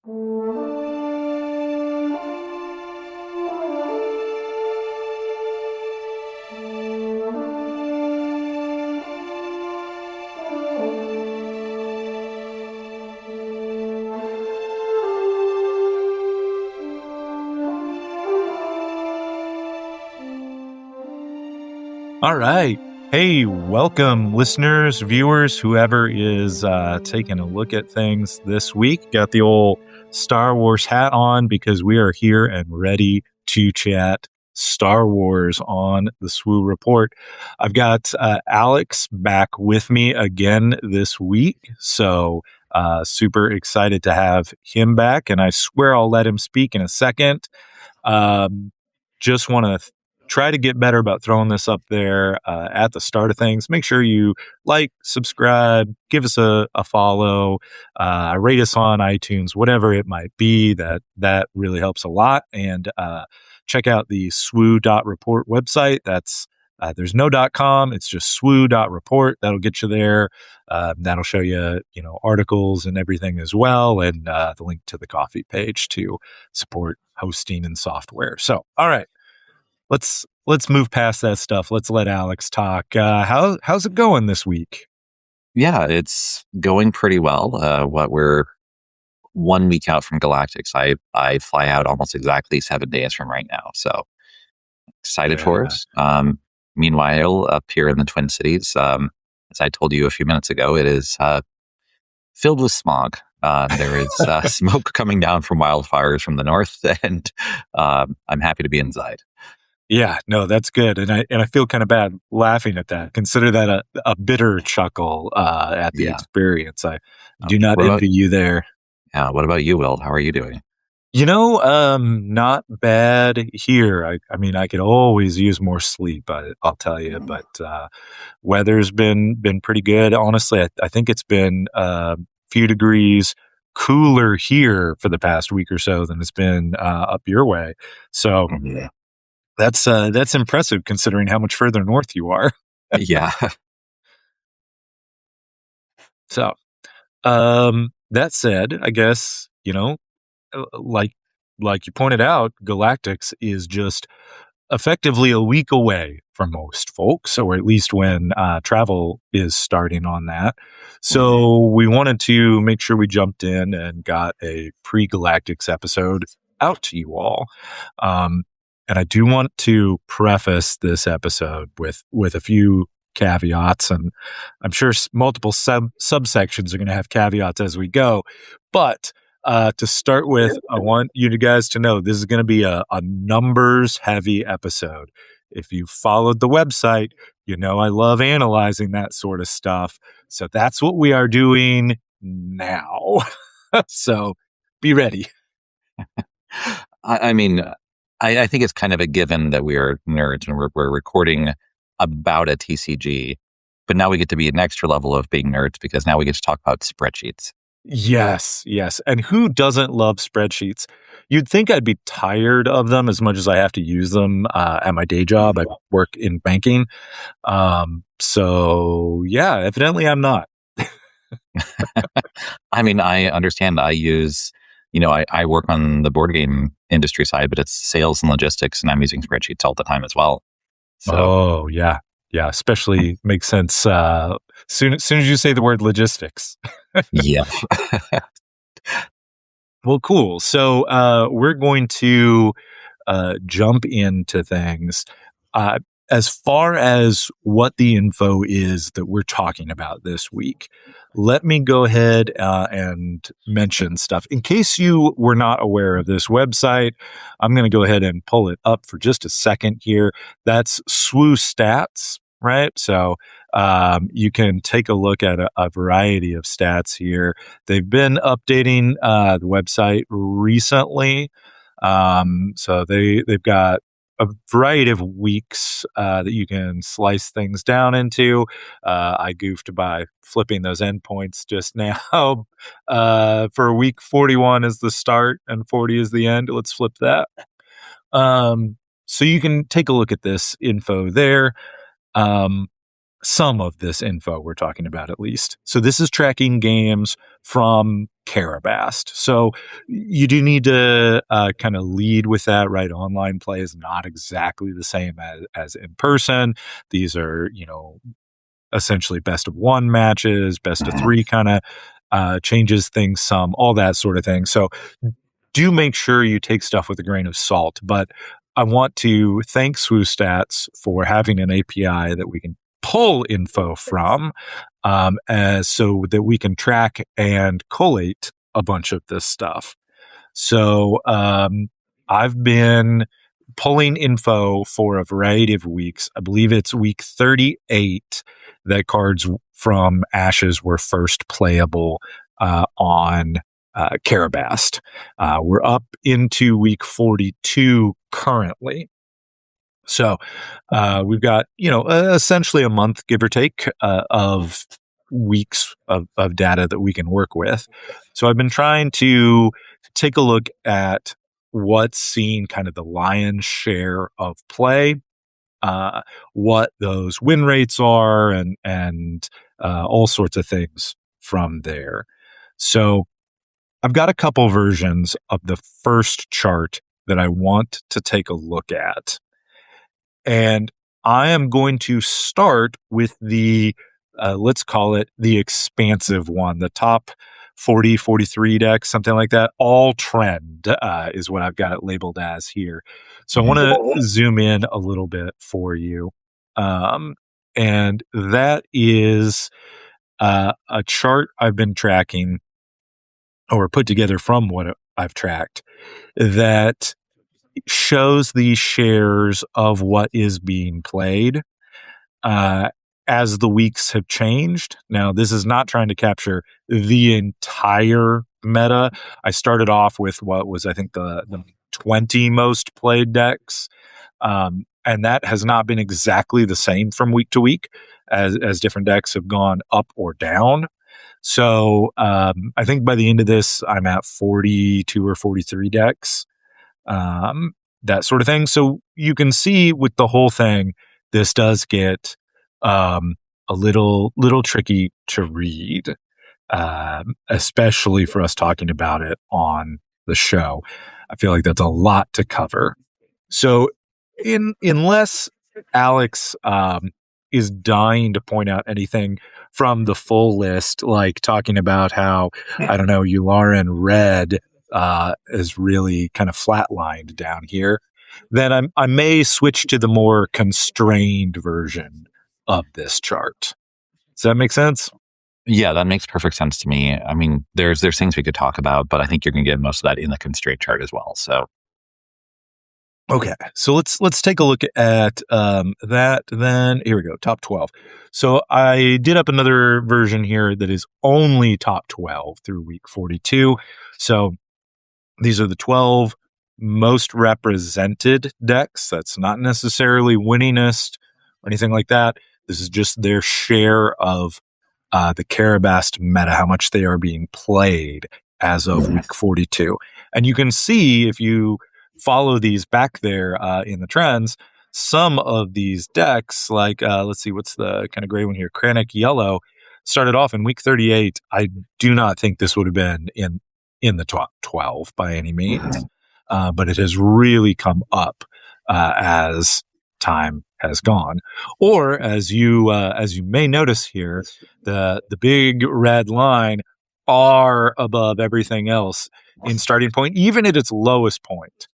All right. Hey, welcome, listeners, viewers, whoever is taking a look at things this week. Got the old Star Wars hat on because we are here and ready to chat Star Wars on the SWU Report. I've got Alex back with me again this week, so super excited to have him back, and I swear I'll let him speak in a second. Just want to try to get better about throwing this up there at the start of things. Make sure you like, subscribe, give us a follow, rate us on iTunes, whatever it might be. That really helps a lot. And check out the SWU.report website. That's there's no .com. It's just SWU.report. That'll get you there. That'll show you, articles and everything as well, and the link to the coffee page to support hosting and software. So, all right. Let's move past that stuff. Let's let Alex talk. How's it going this week? Yeah, it's going pretty well. We're 1 week out from Galactics. I fly out almost exactly 7 days from right now. So excited for it. Meanwhile, up here in the Twin Cities, as I told you a few minutes ago, it is filled with smog. There is smoke coming down from wildfires from the north, and I'm happy to be inside. Yeah, no, that's good, and I feel kind of bad laughing at that. Consider that a bitter chuckle at the experience. I do not envy you there. Yeah, what about you, Will? How are you doing? Not bad here. I mean, I could always use more sleep. I'll tell you, but weather's been pretty good. Honestly, I think it's been a few degrees cooler here for the past week or so than it's been up your way. So. Mm-hmm. That's impressive considering how much further north you are. Yeah. So, that said, I guess, like you pointed out, Galactics is just effectively a week away from most folks, or at least when travel is starting on that. So we wanted to make sure we jumped in and got a pre-Galactics episode out to you all. And I do want to preface this episode with a few caveats, and I'm sure multiple subsections are going to have caveats as we go. But to start with, I want you guys to know this is going to be a numbers-heavy episode. If you followed the website, I love analyzing that sort of stuff. So that's what we are doing now. So be ready. I mean... I think it's kind of a given that we are nerds when we're recording about a TCG, but now we get to be an extra level of being nerds because now we get to talk about spreadsheets. Yes. And who doesn't love spreadsheets? You'd think I'd be tired of them as much as I have to use them at my day job. I work in banking. So yeah, evidently I'm not. I mean, I understand. I use... I work on the board game industry side, but it's sales and logistics, and I'm using spreadsheets all the time as well. So. Oh, yeah. Yeah, especially makes sense soon as you say the word logistics. Yeah. Well, cool. So we're going to jump into things. As far as what the info is that we're talking about this week, let me go ahead and mention stuff. In case you were not aware of this website, I'm going to go ahead and pull it up for just a second here. That's SWU Stats, right? So you can take a look at a variety of stats here. They've been updating the website recently. So they've got a variety of weeks that you can slice things down into. I goofed by flipping those endpoints just now. For week 41 is the start and 40 is the end. Let's flip that. So you can take a look at this info there. some of this info we're talking about, at least. So this is tracking games from Karabast. So you do need to kind of lead with that, right? Online play is not exactly the same as in person. These are, essentially best of one matches, best of three kind of changes things some, all that sort of thing. So do make sure you take stuff with a grain of salt. But I want to thank SWU Stats for having an API that we can pull info from, as so that we can track and collate a bunch of this stuff. So I've been pulling info for a variety of weeks. I believe it's week 38 that cards from Ashes were first playable on Karabast. We're up into week 42 currently. So we've got, essentially a month, give or take, of weeks of data that we can work with. So I've been trying to take a look at what's seen kind of the lion's share of play, what those win rates are, and all sorts of things from there. So I've got a couple versions of the first chart that I want to take a look at. And I am going to start with the, let's call it the expansive one, the top 40, 43 decks, something like that. All trend is what I've got it labeled as here. So I want to zoom in a little bit for you. And that is a chart I've been tracking or put together from what I've tracked that shows the shares of what is being played as the weeks have changed. Now, this is not trying to capture the entire meta. I started off with what was, I think, the 20 most played decks. And that has not been exactly the same from week to week as different decks have gone up or down. So I think by the end of this, I'm at 42 or 43 decks, that sort of thing. So you can see with the whole thing, this does get a little tricky to read, especially for us talking about it on the show. I feel like that's a lot to cover. So unless Alex is dying to point out anything from the full list, like talking about how, I don't know, Yularen Red is really kind of flatlined down here, then I may switch to the more constrained version of this chart. Does that make sense? Yeah, that makes perfect sense to me. I mean, there's things we could talk about, but I think you're going to get most of that in the constraint chart as well. So okay, so let's take a look at that. Then here we go, top 12. So I did up another version here that is only top 12 through week 42. So these are the 12 most represented decks. That's not necessarily winningest or anything like that. This is just their share of the Karabast meta, how much they are being played as of week 42. And you can see if you follow these back there in the trends, some of these decks, like let's see, what's the kind of gray one here? Kranich Yellow started off in week 38. I do not think this would have been in the top 12 by any means, but it has really come up as time has gone. Or as you may notice here, the big red line far above everything else in starting point, even at its lowest point,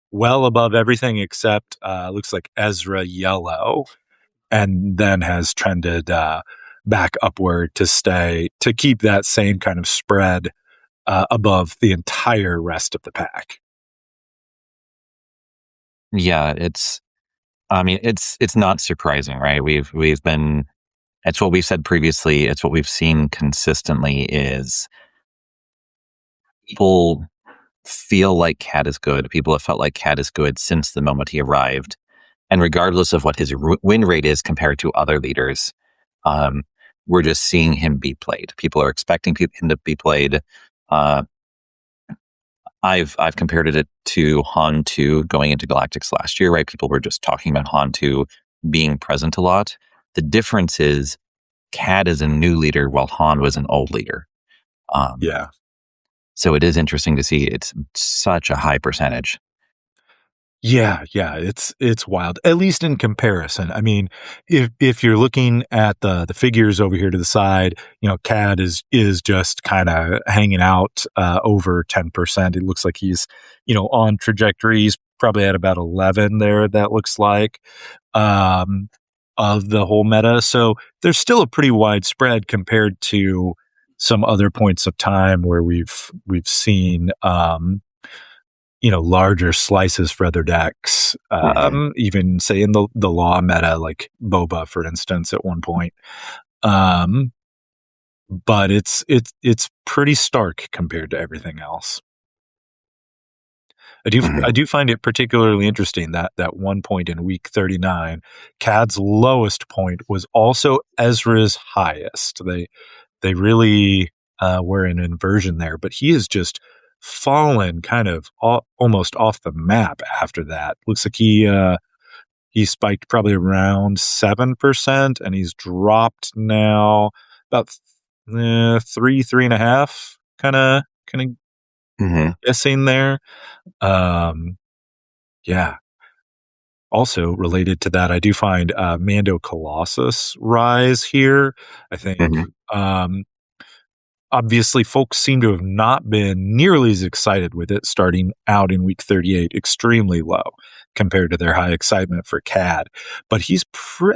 well above everything except looks like Ezra Yellow, and then has trended back upward to keep that same kind of spread above the entire rest of the pack. yeah, it's not surprising, right? We've been, it's what we've said previously. It's what we've seen consistently is people feel like Cad is good. People have felt like Cad is good since the moment he arrived. And regardless of what his win rate is compared to other leaders, we're just seeing him be played. People are expecting him to be played. I've compared it to Han 2 going into Galactics last year, right? People were just talking about Han 2 being present a lot. The difference is Cad is a new leader while Han was an old leader. Yeah. So it is interesting to see it's such a high percentage. Yeah, it's wild. At least in comparison. I mean, if you're looking at the figures over here to the side, Cad is just kind of hanging out over 10%. It looks like he's, on trajectory. He's probably at about 11 there, that looks like, of the whole meta. So there's still a pretty wide spread compared to some other points of time where we've seen larger slices for other decks. Even say in the law meta, like Boba, for instance, at one point. But it's pretty stark compared to everything else. I do find it particularly interesting that one point in week 39, Cad's lowest point was also Ezra's highest. They really were an inversion there, but he is just fallen kind of almost off the map after that. Looks like he spiked probably around 7%, and he's dropped now about 3.5, kind of guessing there. Yeah. Also related to that, I do find Mando Colossus rise here. I think obviously folks seem to have not been nearly as excited with it starting out in week 38, extremely low compared to their high excitement for Cad. But he's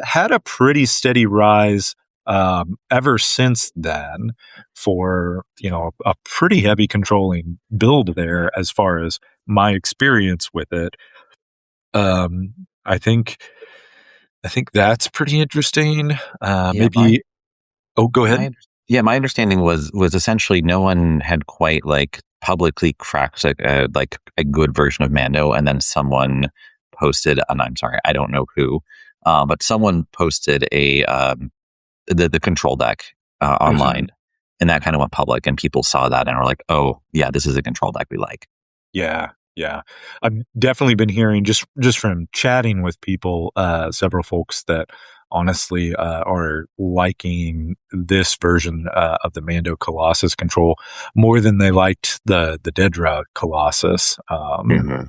had a pretty steady rise ever since then for, a pretty heavy controlling build there as far as my experience with it. I think that's pretty interesting. Maybe. Go ahead. My understanding was essentially no one had quite publicly cracked a good version of Mando, and then someone posted, and I'm sorry, I don't know who, but someone posted the control deck online, and that kind of went public, and people saw that and were like, oh yeah, this is a control deck we like. Yeah. I've definitely been hearing just from chatting with people, several folks that honestly are liking this version of the Mando Colossus control more than they liked the Dedra Colossus.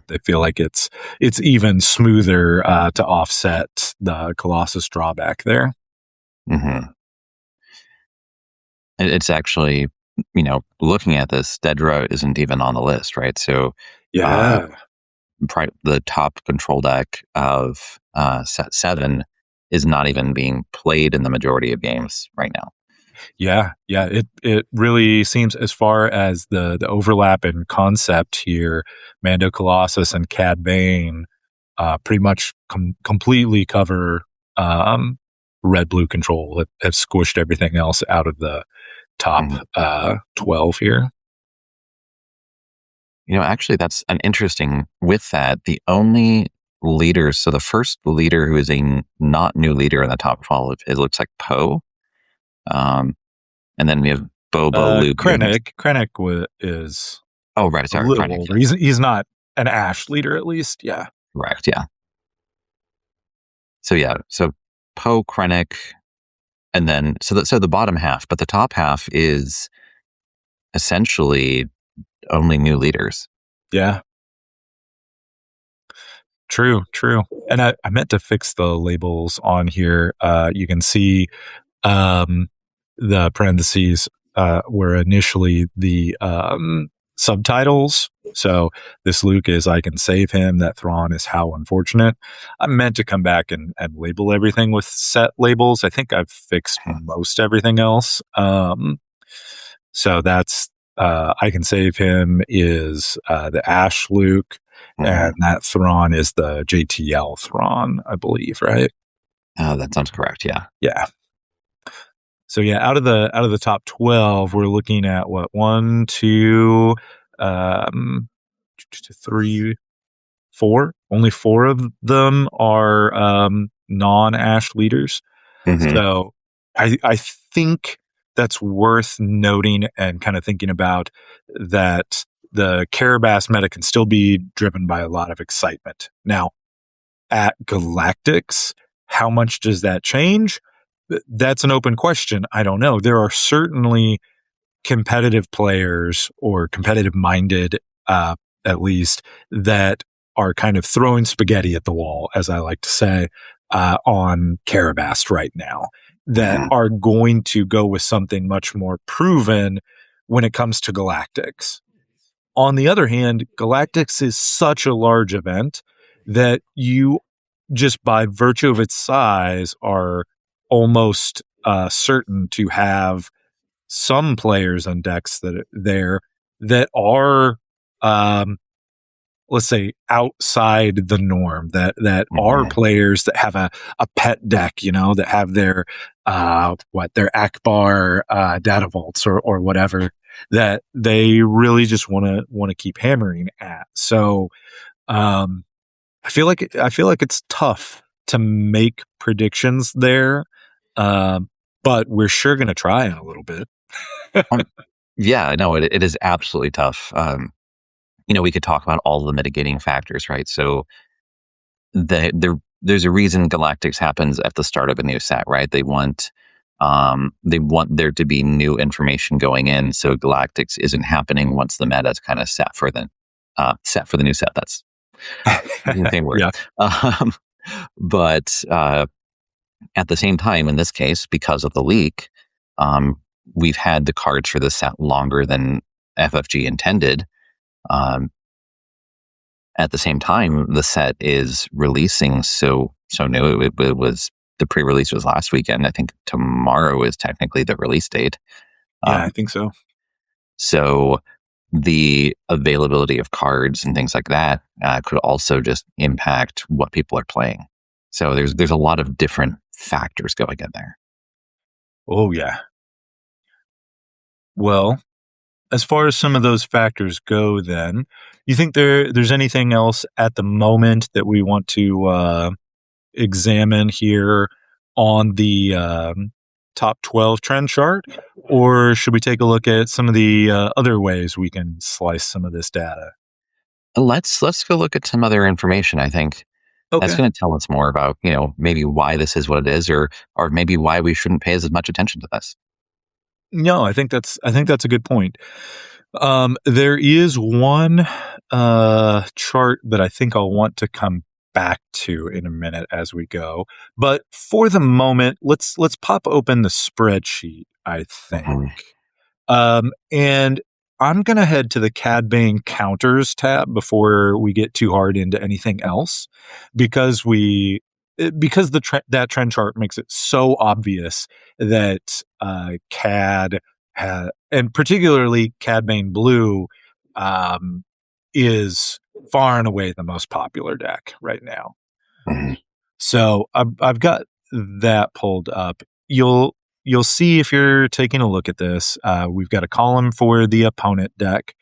They feel like it's even smoother to offset the Colossus drawback there. It's actually, looking at this, Dedra isn't even on the list, right? So yeah, the top control deck of set 7 is not even being played in the majority of games right now. Yeah. It really seems, as far as the overlap in concept here, Mando Colossus and Cad Bane pretty much completely cover red-blue control. Have squished everything else out of the top 12 here. Actually, that's an interesting. With that, the only leaders. So the first leader who is a not new leader in the top 12, it looks like Poe. And then we have Boba, Luke, Krennic is. Oh, right. Sorry, Krennic. Yeah. He's not an Ash leader, at least. Yeah. Correct. Yeah. So Poe, Krennic, and then so the bottom half, but the top half is essentially only new leaders. Yeah. True. And I meant to fix the labels on here. You can see the parentheses were initially the subtitles. So this Luke is I can save him. That Thrawn is how unfortunate. I meant to come back and label everything with set labels. I think I've fixed most everything else. So that's I can save him is the Ash Luke, and that Thrawn is the JTL Thrawn, I believe, right? That sounds correct. Yeah. So out of the top 12, we're looking at what 1, 2, 3, 4. Only 4 of them are non-Ash leaders. So I think that's worth noting and kind of thinking about that the Karabast meta can still be driven by a lot of excitement. Now, at Galactics, how much does that change? that's an open question. I don't know. There are certainly competitive players or competitive minded, at least, that are kind of throwing spaghetti at the wall, as I like to say, on Karabast right now, that are going to go with something much more proven when it comes to Galactics. On the other hand, Galactics is such a large event that you just by virtue of its size are almost certain to have some players on decks that are let's say outside the norm, that are players that have a pet deck, that have their their Akbar data vaults or whatever that they really just want to keep hammering at. So I feel like it's tough to make predictions there, but we're sure going to try in a little bit. Yeah, no, it is absolutely tough. We could talk about all the mitigating factors, right? So there's a reason Galactics happens at the start of a new set, right? They want there to be new information going in, so Galactics isn't happening once the meta is kind of set for the new set. That's the same word. Yeah. But at the same time, in this case, because of the leak, we've had the cards for the set longer than FFG intended. At the same time, the set is releasing so new. It was the pre-release was last weekend. I think tomorrow is technically the release date. Yeah, I think so. So the availability of cards and things like that could also just impact what people are playing. So there's a lot of different factors going in there. Oh yeah. Well, as far as some of those factors go, then you think there's anything else at the moment that we want to examine here on the top 12 trend chart, or should we take a look at some of the other ways we can slice some of this data? Let's go look at some other information. I think that's Okay. going to tell us more about maybe why this is what it is, or maybe why we shouldn't pay as much attention to this. No, I think that's a good point. There is one chart that I think I'll want to come back to in a minute as we go. But for the moment, let's pop open the spreadsheet, I think. And I'm going to head to the Cad Bane counters tab before we get too hard into anything else, because that trend chart makes it so obvious that Cad and particularly Cad Bane Blue is far and away the most popular deck right now. So I've got that pulled up. You'll see if you're taking a look at this. We've got a column for the opponent deck.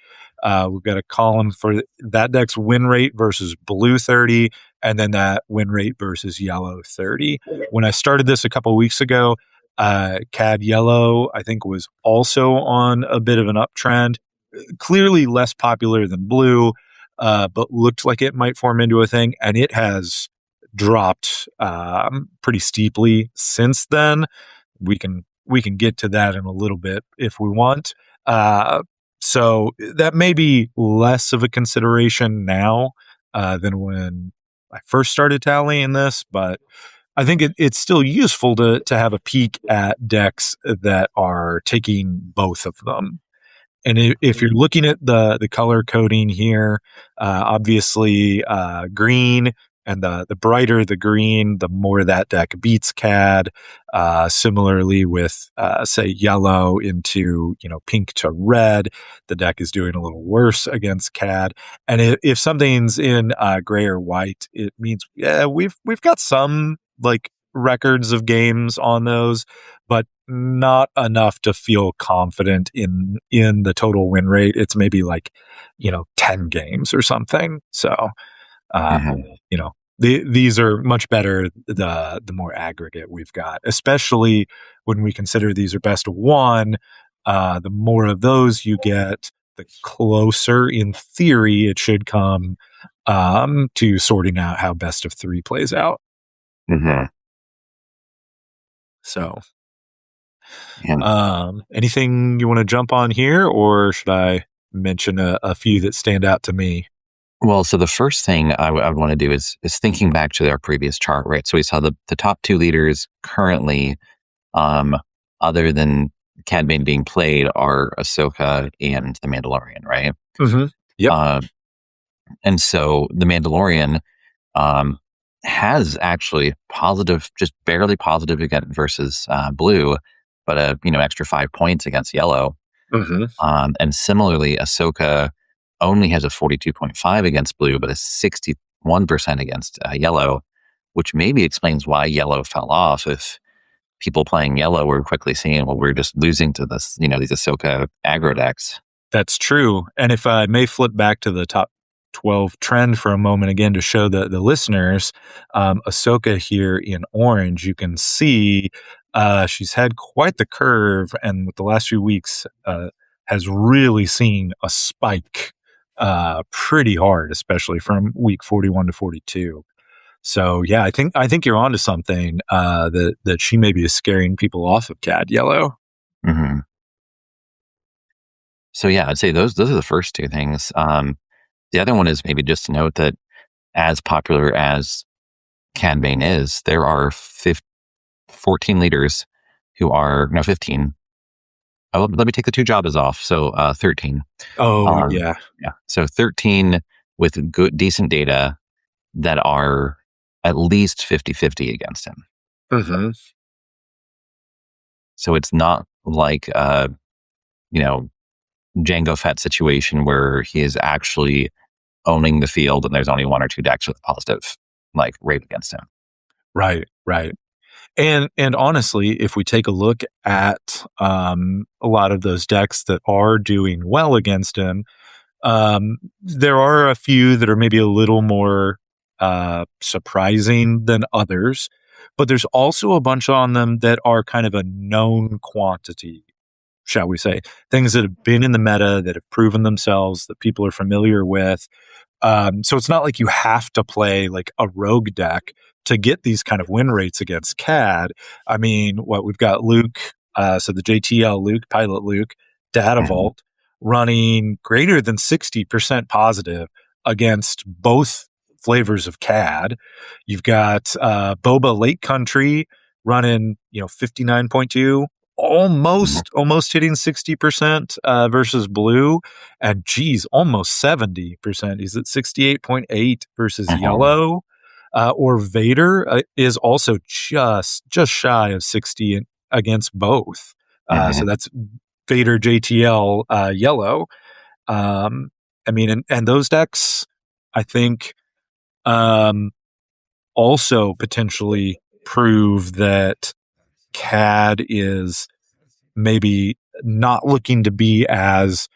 We've got a column for that deck's win rate versus blue 30, and then that win rate versus yellow 30. When I started this a couple of weeks ago, Cad Yellow, I think, was also on a bit of an uptrend. Clearly less popular than blue, but looked like it might form into a thing, and it has dropped pretty steeply since then. We can get to that in a little bit if we want. So that may be less of a consideration now than when I first started tallying this, but I think it's still useful to have a peek at decks that are taking both of them. And if you're looking at the color coding here, obviously green, and the brighter the green, the more that deck beats Cad. Similarly with say yellow into pink to red, the deck is doing a little worse against Cad. And if something's in gray or white, it means we've got some like records of games on those, but not enough to feel confident in the total win rate. It's maybe like 10 games or something. So these are much better the more aggregate we've got, especially when we consider these are best of one. The more of those you get, the closer in theory it should come to sorting out how best of three plays out. So, And anything you want to jump on here, or should I mention a few that stand out to me? well, so the first thing I would want to do is thinking back to our previous chart, right? So we saw the top two leaders currently, um, other than Cad Bane being played, are Ahsoka and the Mandalorian, right? Mm-hmm. Yep. Uh, and so the Mandalorian um, has actually positive, just barely positive again versus blue, but extra 5 points against yellow. Mm-hmm. And similarly, Ahsoka only has a 42.5 against blue, but a 61% against yellow, which maybe explains why yellow fell off. If people playing yellow were quickly seeing, well, we're just losing to this, these Ahsoka aggro decks. That's true. And if I may flip back to the top 12 trend for a moment again to show the listeners, Ahsoka here in orange, you can see she's had quite the curve, and with the last few weeks has really seen a spike pretty hard, especially from week 41 to 42. So yeah, I think you're onto something that she maybe is scaring people off of Cad Yellow. Mm-hmm. So yeah, I'd say those are the first two things. The other one is maybe just to note that as popular as Cad Bane is, there are 14 leaders who are, no, 15. Oh, let me take the two Jabba's off. So 13. Oh Um, yeah. yeah. So 13 with good, decent data that are at least 50-50 against him. Mm-hmm. So it's not like, Jango Fett situation where he is actually owning the field and there's only one or two decks with positive rate against him. Right, right. And honestly, if we take a look at a lot of those decks that are doing well against him, there are a few that are maybe a little more surprising than others, but there's also a bunch on them that are kind of a known quantity, shall we say, things that have been in the meta that have proven themselves that people are familiar with. So it's not like you have to play like a rogue deck to get these kind of win rates against Cad. I mean, what we've got Luke, so the JTL Luke, Pilot Luke, Data Mm-hmm. Vault running greater than 60% positive against both flavors of Cad. You've got Boba Lake Country running, 59.2, almost hitting 60% versus blue, and geez, almost 70%. He's at 68.8 versus Mm-hmm. yellow. Or Vader is also just shy of 60 against both. Mm-hmm. So that's Vader JTL yellow. I mean, and those decks, I think, also potentially prove that Cad is maybe not looking to be as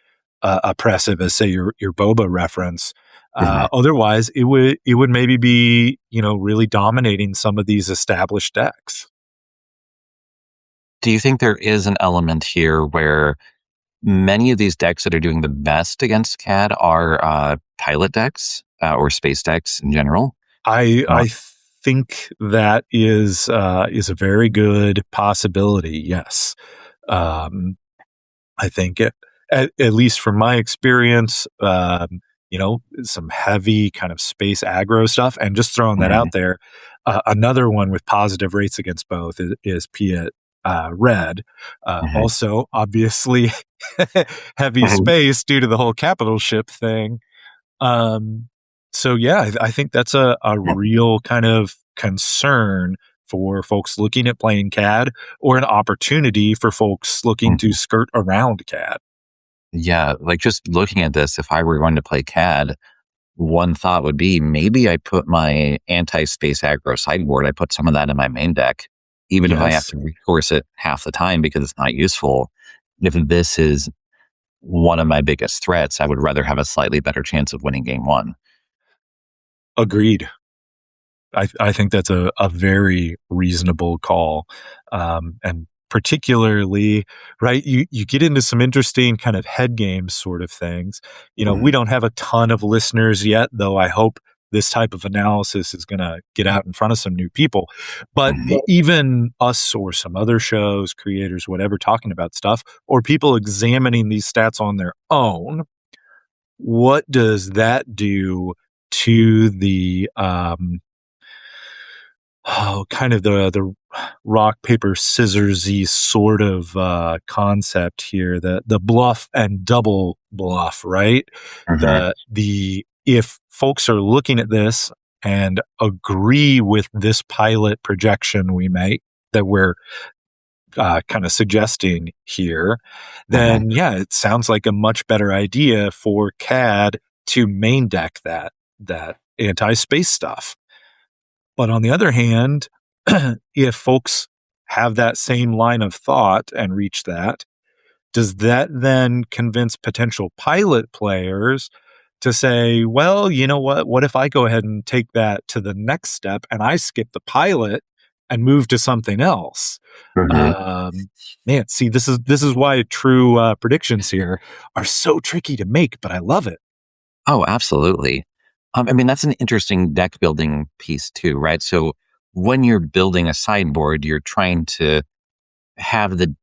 oppressive as, say, your Boba reference. Mm-hmm. Otherwise, it would maybe be really dominating some of these established decks. Do you think there is an element here where many of these decks that are doing the best against Cad are pilot decks or space decks in general? I think that is a very good possibility. Yes, I think at least from my experience, some heavy kind of space aggro stuff, and just throwing that Mm-hmm. out there. Another one with positive rates against both is Piet Red. Mm-hmm. Also, obviously, heavy Mm-hmm. space due to the whole capital ship thing. Um, so yeah, I think that's a real kind of concern for folks looking at playing CAD, or an opportunity for folks looking to skirt around CAD. Yeah, just looking at this, if I were going to play Cad, one thought would be maybe I put my anti-space aggro sideboard, I put some of that in my main deck, even if I have Yes, to recourse it half the time because it's not useful. If this is one of my biggest threats, I would rather have a slightly better chance of winning game one. agreed. I think that's a very reasonable call. And particularly, right, you get into some interesting kind of head games sort of things. We don't have a ton of listeners yet, though I hope this type of analysis is going to get out in front of some new people. But Mhm. even us or some other shows, creators, whatever, talking about stuff, or people examining these stats on their own, what does that do to the kind of the rock paper scissorsy sort of concept here, the bluff and double bluff, right? Mhm. The if folks are looking at this and agree with this pilot projection we make that we're kind of suggesting here, Mhm. then yeah, it sounds like a much better idea for CAD to main deck that anti-space stuff. But on the other hand, if folks have that same line of thought and reach that, does that then convince potential pilot players to say, well, you know what? What if I go ahead and take that to the next step and I skip the pilot and move to something else? Mhm. Um, Man, see, this is why true predictions here are so tricky to make, but I love it. Oh, absolutely. I mean, that's an interesting deck building piece too, right? So when you're building a sideboard, you're trying to have the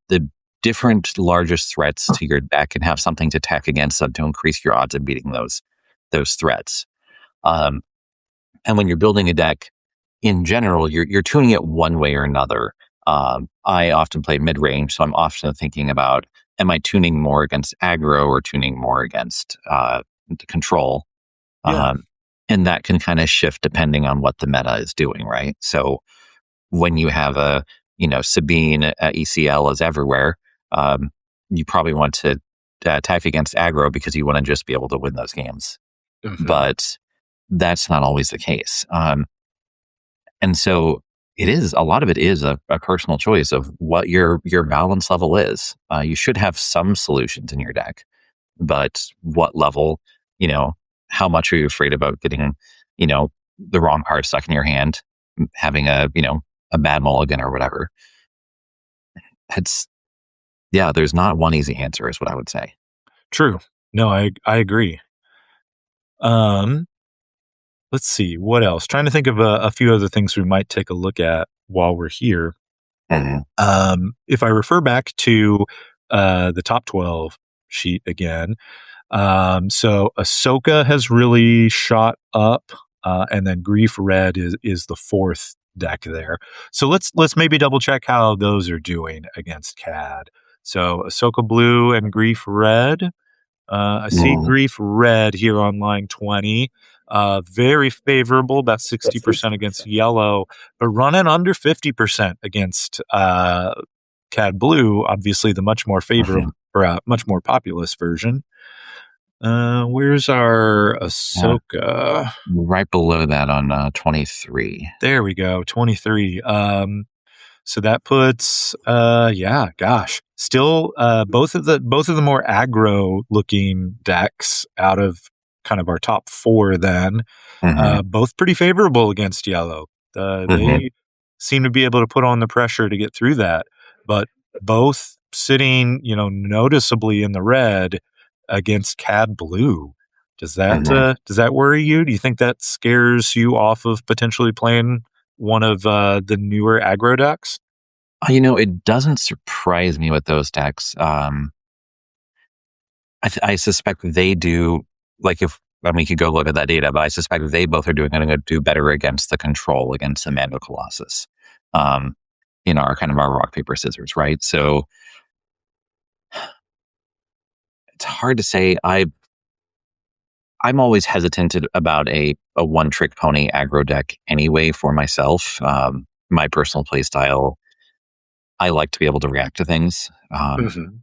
different largest threats to your deck and have something to attack against them to increase your odds of beating those threats. Um, and when you're building a deck, in general, you're tuning it one way or another. I often play mid range, so I'm often thinking about, am I tuning more against aggro or tuning more against the control? Yeah. Um, and that can kind of shift depending on what the meta is doing, right? So when you have Sabine ECL is everywhere, um, you probably want to attack against aggro because you want to just be able to win those games. Mhm. But that's not always the case. And so it is a lot of it is a personal choice of what your balance level is. You should have some solutions in your deck, but what level, you know, how much are you afraid about getting, the wrong card stuck in your hand, having a bad mulligan or whatever? It's yeah, there's not one easy answer, is what I would say. True. No, I agree. Um, let's see what else. Trying to think of a few other things we might take a look at while we're here. Mhm. If I refer back to the top 12 sheet again, so Ahsoka has really shot up, and then Grief Red is the fourth deck there. So let's maybe double check how those are doing against CAD. So Ahsoka Blue and Grief Red. I see Mhm. Grief Red here on line 20. Very favorable, about 60% against yellow, but running under 50% against Cad Blue, obviously the much more Mhm. favorable, or much more populous version. Where's our Yeah, Ahsoka? right below that on 23. There we go, 23. So that puts yeah, gosh. Still both of the more aggro looking decks out of kind of our top 4 then, Hmm. both pretty favorable against yellow. Hmm. They seem to be able to put on the pressure to get through that, but both sitting, noticeably in the red against Cad Blue. Hmm. Does that worry you? Do you think that scares you off of potentially playing one of the newer aggro decks? It doesn't surprise me with those decks. I suspect they do. Like if and we could go look at that data, but I suspect they both are going to do better against the control against the Mando Colossus. Um, in our kind of our rock paper scissors, right? So it's hard to say. I'm always hesitant about a one trick pony aggro deck anyway for myself. My personal play style, I like to be able to react to things. Mhm.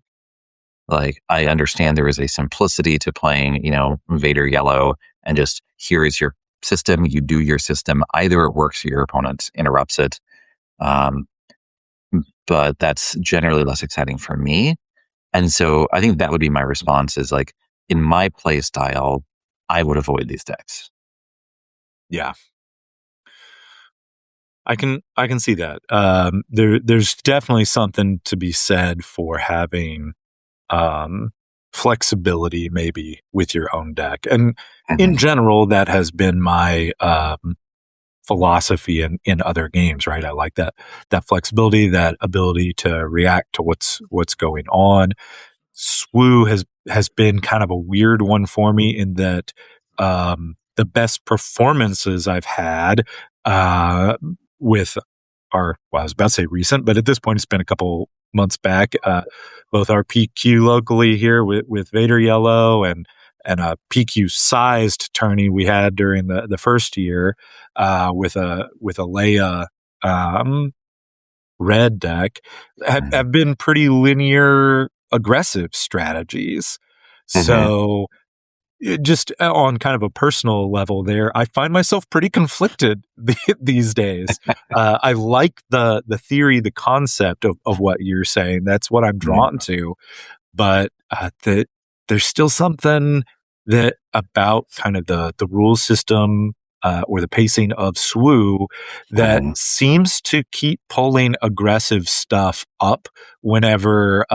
Like I understand there is a simplicity to playing, Vader yellow and just here is your system. You do your system. Either it works or your opponent interrupts it. Um, but that's generally less exciting for me. And so I think that would be my response is like in my play style, I would avoid these decks. Yeah. I can see that. There's definitely something to be said for having, um, flexibility maybe with your own deck. And in Mhm. general, that has been my philosophy in other games, right? I like that flexibility, that ability to react to what's going on. SWU has been kind of a weird one for me in that the best performances I've had with I was about to say recent, but at this point it's been a couple months back. Both our PQ locally here with Vader Yellow and a PQ sized tourney we had during the first year with a Leia red deck Mhm. have been pretty linear aggressive strategies. Mhm. So just on kind of a personal level there, I find myself pretty conflicted these days. I like the theory, the concept of what you're saying. That's what I'm Mhm. drawn to. But there's still something that about kind of the rule system or the pacing of SWU that Mhm. seems to keep pulling aggressive stuff up whenever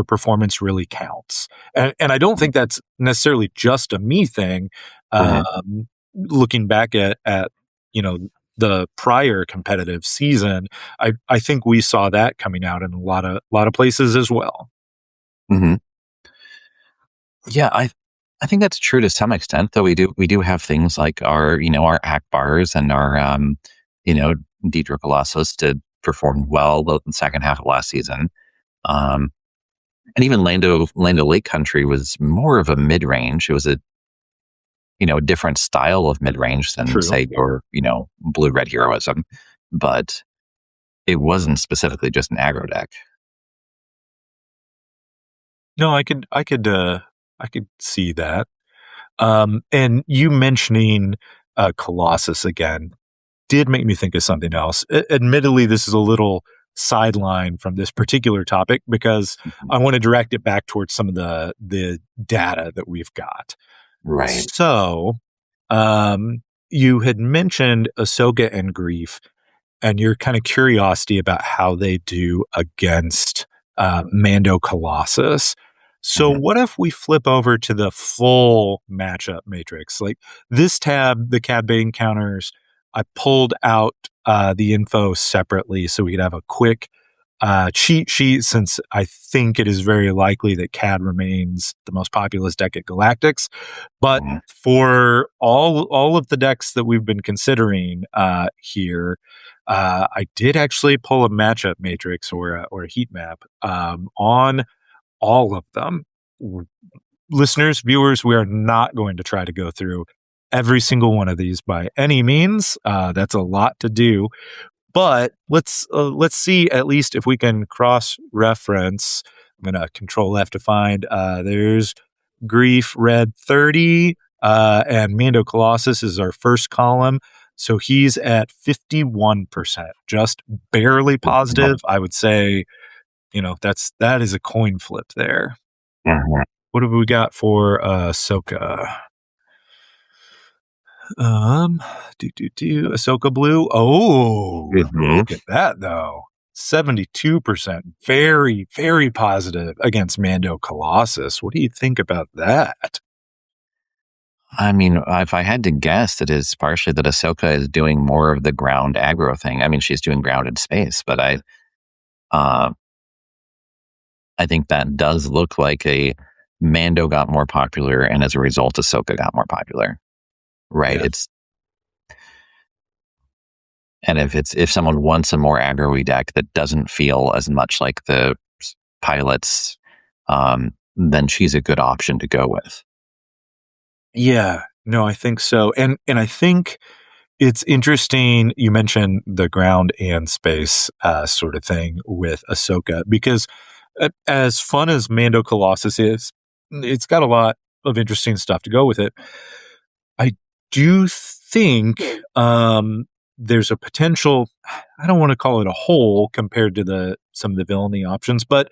performance really counts. And I don't think that's necessarily just a me thing. Mhm. Looking back at you know the prior competitive season, I think we saw that coming out in a lot of places as well. Mhm. Yeah, I think that's true to some extent. Though we do have things like our Akbars and our you know Deidre Colossus did perform well the second half of last season. Um, and even Lando Lake Country was more of a mid range. It was a different style of mid range than True. say your blue red heroism, but it wasn't specifically just an aggro deck. No, I could see that. And you mentioning Colossus again did make me think of something else. Admittedly, this is a little sideline from this particular topic because Mhm. I want to direct it back towards some of the data that we've got. Right. So, you had mentioned Ahsoka and Grief, and your kind of curiosity about how they do against Mando Colossus. So, Mhm. what if we flip over to the full matchup matrix? Like this tab, the Cad Bane counters, I pulled out the info separately so we could have a quick cheat sheet since I think it is very likely that Cad remains the most populous deck at Galactics. But Mhm. for all of the decks that we've been considering here, I did actually pull a matchup matrix or a heat map on all of them. Listeners, viewers, we are not going to try to go through every single one of these by any means. That's a lot to do, but let's see at least if we can cross reference. I'm gonna control F to find. There's Grief Red 30, and Mando Colossus is our first column. So he's at 51%, just barely positive. I would say, that is a coin flip there. Mhm. What have we got for Ahsoka? Um, Ahsoka Blue. Oh, Mhm. look at that though. 72%. Very, very positive against Mando Colossus. What do you think about that? I mean, if I had to guess, it is partially that Ahsoka is doing more of the ground aggro thing. I mean, she's doing grounded space, but uh, I think that does look like a Mando got more popular, and as a result, Ahsoka got more popular. Right? Yeah. If someone wants a more aggro deck that doesn't feel as much like the pilots, then she's a good option to go with. Yeah. No, I think so. And I think it's interesting you mentioned the ground and space sort of thing with Ahsoka because as fun as Mando Colossus is, it's got a lot of interesting stuff to go with it. I do think there's a potential. I don't want to call it a hole compared to the some of the villainy options, but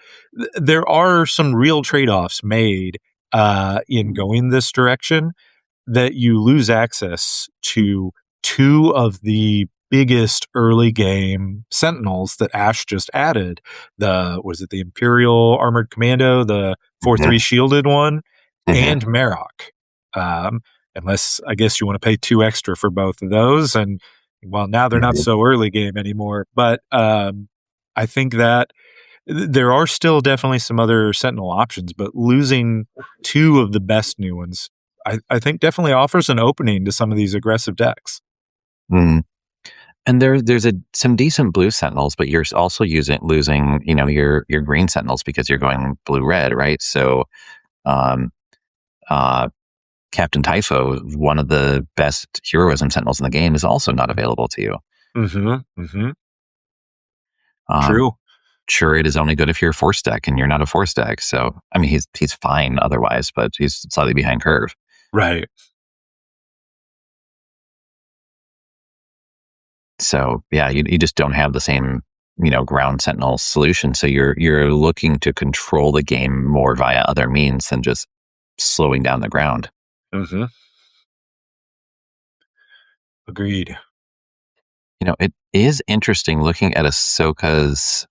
there are some real trade offs made in going this direction that you lose access to two of the biggest early game sentinels that Ash just added. Was it the Imperial Armored Commando, the 4/3 shielded one, and Marok. Unless I guess you want to pay 2 extra for both of those. And well, now they're not so early game anymore. But I think that there are still definitely some other Sentinel options, but losing 2 of the best new ones, I think definitely offers an opening to some of these aggressive decks. Mm. And there's some decent blue Sentinels, but you're also losing your green Sentinels because you're going blue red, right? So, Captain Typho, one of the best heroism Sentinels in the game, is also not available to you. True. Sure, it is only good if you're a force deck, and you're not a force deck. So, I mean, he's fine otherwise, but he's slightly behind curve. Right. So, yeah, you just don't have the same, ground sentinel solution. So you're looking to control the game more via other means than just slowing down the ground. Agreed. It is interesting looking at Ahsoka's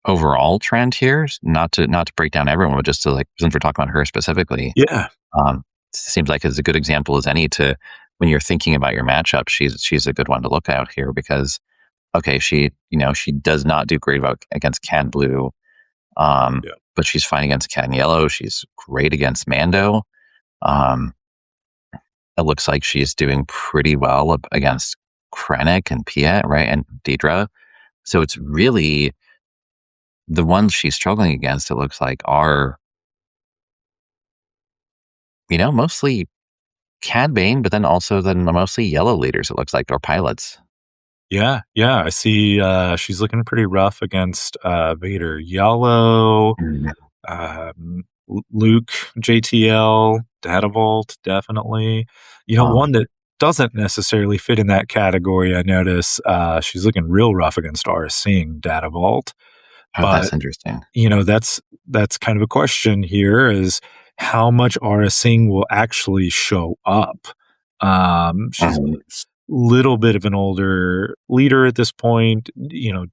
overall trend here. Not to break down everyone, but just to since we're talking about her specifically. Yeah. Seems like it's a good example as any to when you're thinking about your matchup. She's a good one to look out here because she does not do great against Cad Blue, but she's fine against Cad Yellow. She's great against Mando. It looks like she's doing pretty well against Krennic and Piet, right, and Deidre. So it's really the ones she's struggling against. It looks like are mostly Cad Bane, but then also mostly yellow leaders. It looks like, or pilots. Yeah. I see she's looking pretty rough against Vader Yellow, Luke, JTL, Datavolt, definitely. One that doesn't necessarily fit in that category, I notice she's looking real rough against Aura Singh, Datavolt. That's interesting. That's kind of a question here is how much Aura Singh will actually show up. She's a little bit of an older leader at this point,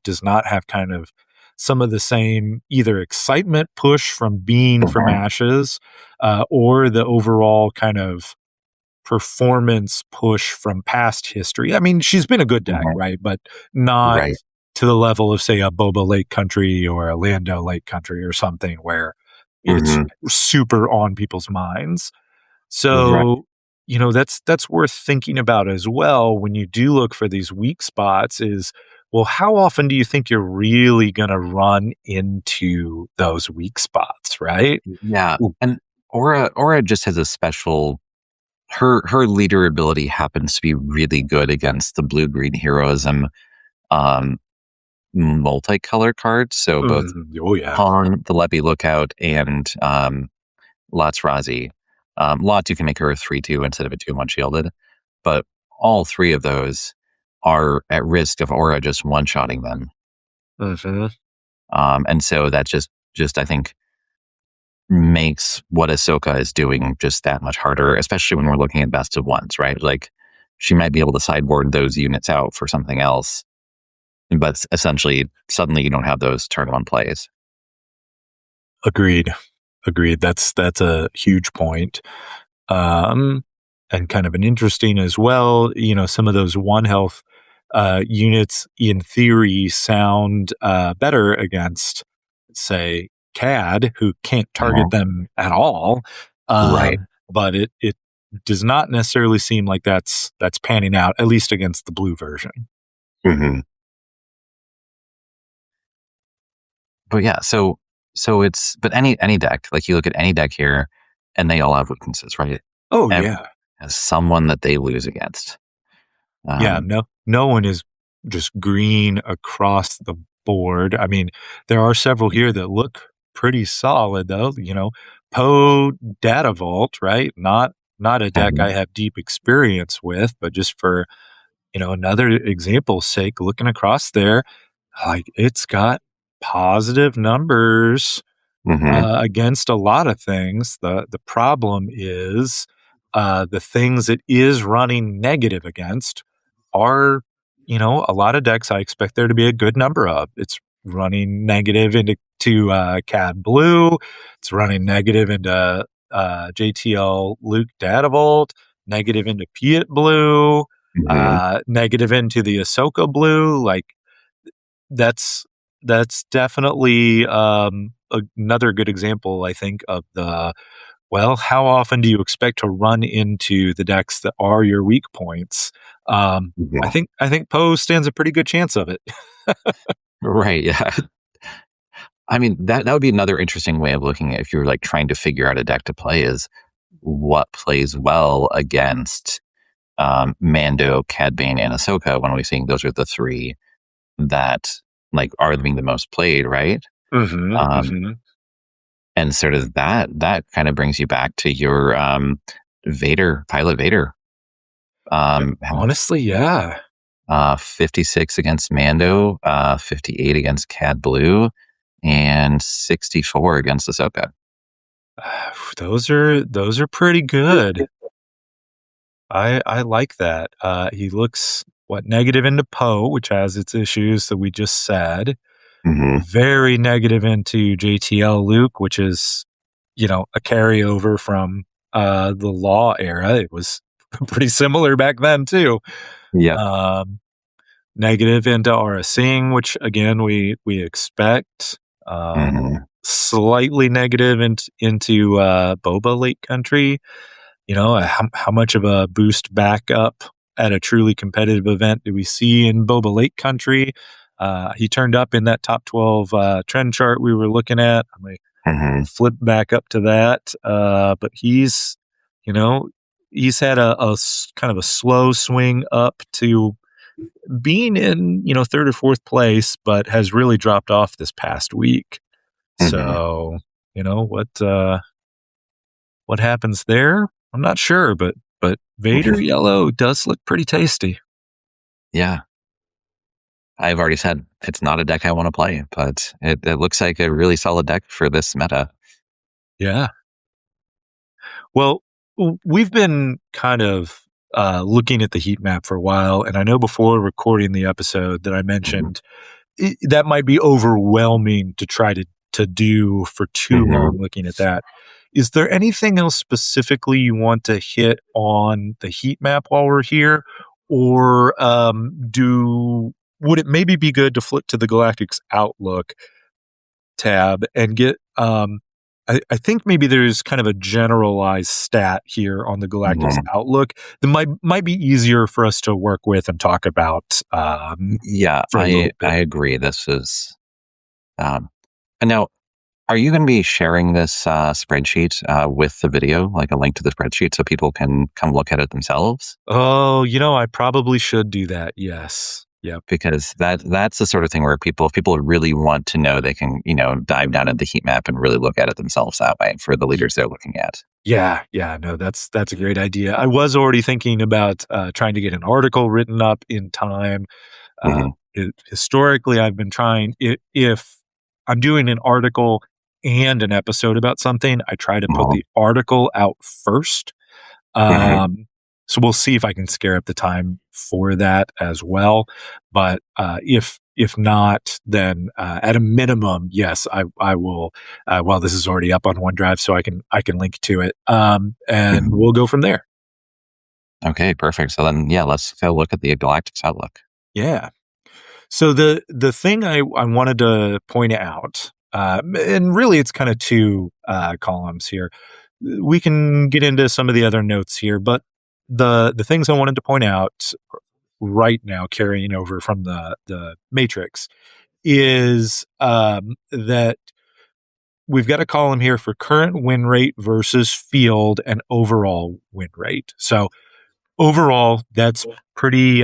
does not have kind of some of the same either excitement push from being from Ashes or the overall kind of performance push from past history. I mean, she's been a good deck, right? But not to the level of, say, a Boba Lake Country or a Lando Lake Country or something where it's super on people's minds. So, that's worth thinking about as well when you do look for these weak spots is, well, how often do you think you're really going to run into those weak spots, right? Yeah. And Aura just has a special, her leader ability happens to be really good against the blue-green heroism multicolor cards. So both Han, the Lepi Lookout, and Lot's Razi. Lot, you can make her a 3/2 instead of a 2/1 shielded, but all 3 of those are at risk of Aura just one-shotting them. And so that just I think makes what Ahsoka is doing just that much harder, especially when we're looking at best of ones, right? Like she might be able to sideboard those units out for something else, but essentially suddenly you don't have those turn 1 plays. Agreed. That's a huge point. And kind of an interesting as well, some of those 1 health units in theory sound better against, say, Cad, who can't target them at all. But it does not necessarily seem like that's panning out, at least against the blue version. But yeah, so but any deck, like you look at any deck here, and they all have weaknesses, right? Oh, Everyone has someone that they lose against. No one is just green across the board. I mean, there are several here that look pretty solid, though. Poe Data Vault, right? Not a deck I have deep experience with, but just for another example's sake, looking across there, like it's got positive numbers against a lot of things. The problem is the things it is running negative against are, a lot of decks I expect there to be a good number of. It's running negative into Cad Blue. It's running negative into JTL Luke Datavolt, negative into Piet Blue, Mhm. negative into the Ahsoka Blue. Like that's definitely another good example, I think, of the how often do you expect to run into the decks that are your weak points? I Yeah. think Poe stands a pretty good chance of it. Right. Yeah. I mean, that would be another interesting way of looking at if you're like trying to figure out a deck to play is what plays well against Mando, Cad Bane, and Ahsoka when we're seeing those are the three that like are being the most played, right? Mm-hmm, Um, mm-hmm. and sort of that kind of brings you back to your Pilot Vader. Had, Honestly, yeah. 56 against Mando, 58 against Cad Blue, and 64 against Ahsoka. Those are pretty good. I like that. He looks negative into Poe, which has its issues that we just said. Mm-hmm. Very negative into JTL Luke, which is a carryover from the Law era. It was pretty similar back then too. Yep. Um, Negative into Aura Singh, which again we expect. Mm-hmm. Slightly negative into Boba Lake Country. How much of a boost back up at a truly competitive event do we see in Boba Lake Country? He turned up in that top 12 trend chart we were looking at. I'm like, Mm-hmm. flip back up to that. But you know, he's had kind of a slow swing up to being in, third or fourth place, but has really dropped off this past week. Mm-hmm. So, what happens there? I'm not sure, but Vader Yellow does look pretty tasty. Yeah. I've already said it's not a deck I want to play, but it looks like a really solid deck for this meta. Yeah. Well, we've been kind of looking at the heat map for a while, and I know before recording the episode that I Mm-hmm. mentioned that might be overwhelming to try to do for too long Mm-hmm. looking at that. Is there anything else specifically you want to hit on the heat map while we're here? Or do would it maybe be good to flip to the Galactics Outlook tab and get I think maybe there's kind of a generalized stat here on the Galactics Mm-hmm. Outlook that might be easier for us to work with and talk about Yeah, for a little bit. I agree. This is and now are you going to be sharing this spreadsheet with the video, like a link to the spreadsheet, so people can come look at it themselves? Oh, I probably should do that. Yes. Yep. Because that's the sort of thing where if people really want to know, they can dive down at the heat map and really look at it themselves that way for the Y- leaders they're looking at. Yeah. Yeah. No, that's a great idea. I was already thinking about trying to get an article written up in time. Hmm. Historically, I've been trying, if I'm doing an article and an episode about something, I try to put Hmm. the article out first. Hmm. So we'll see if I can scare up the time for that as well. But if not, then at a minimum, yes, I will. Well, this is already up on OneDrive, so I can link to it, and Hmm. we'll go from there. Okay, perfect. So then, yeah, let's go look at the Galactics Outlook. Yeah. So the thing I wanted to point out, and really it's kind of two columns here. We can get into some of the other notes here, but the things I wanted to point out right now, carrying over from the Matrix, is that we've got a column here for current win rate versus field and overall win rate. So overall, that's pretty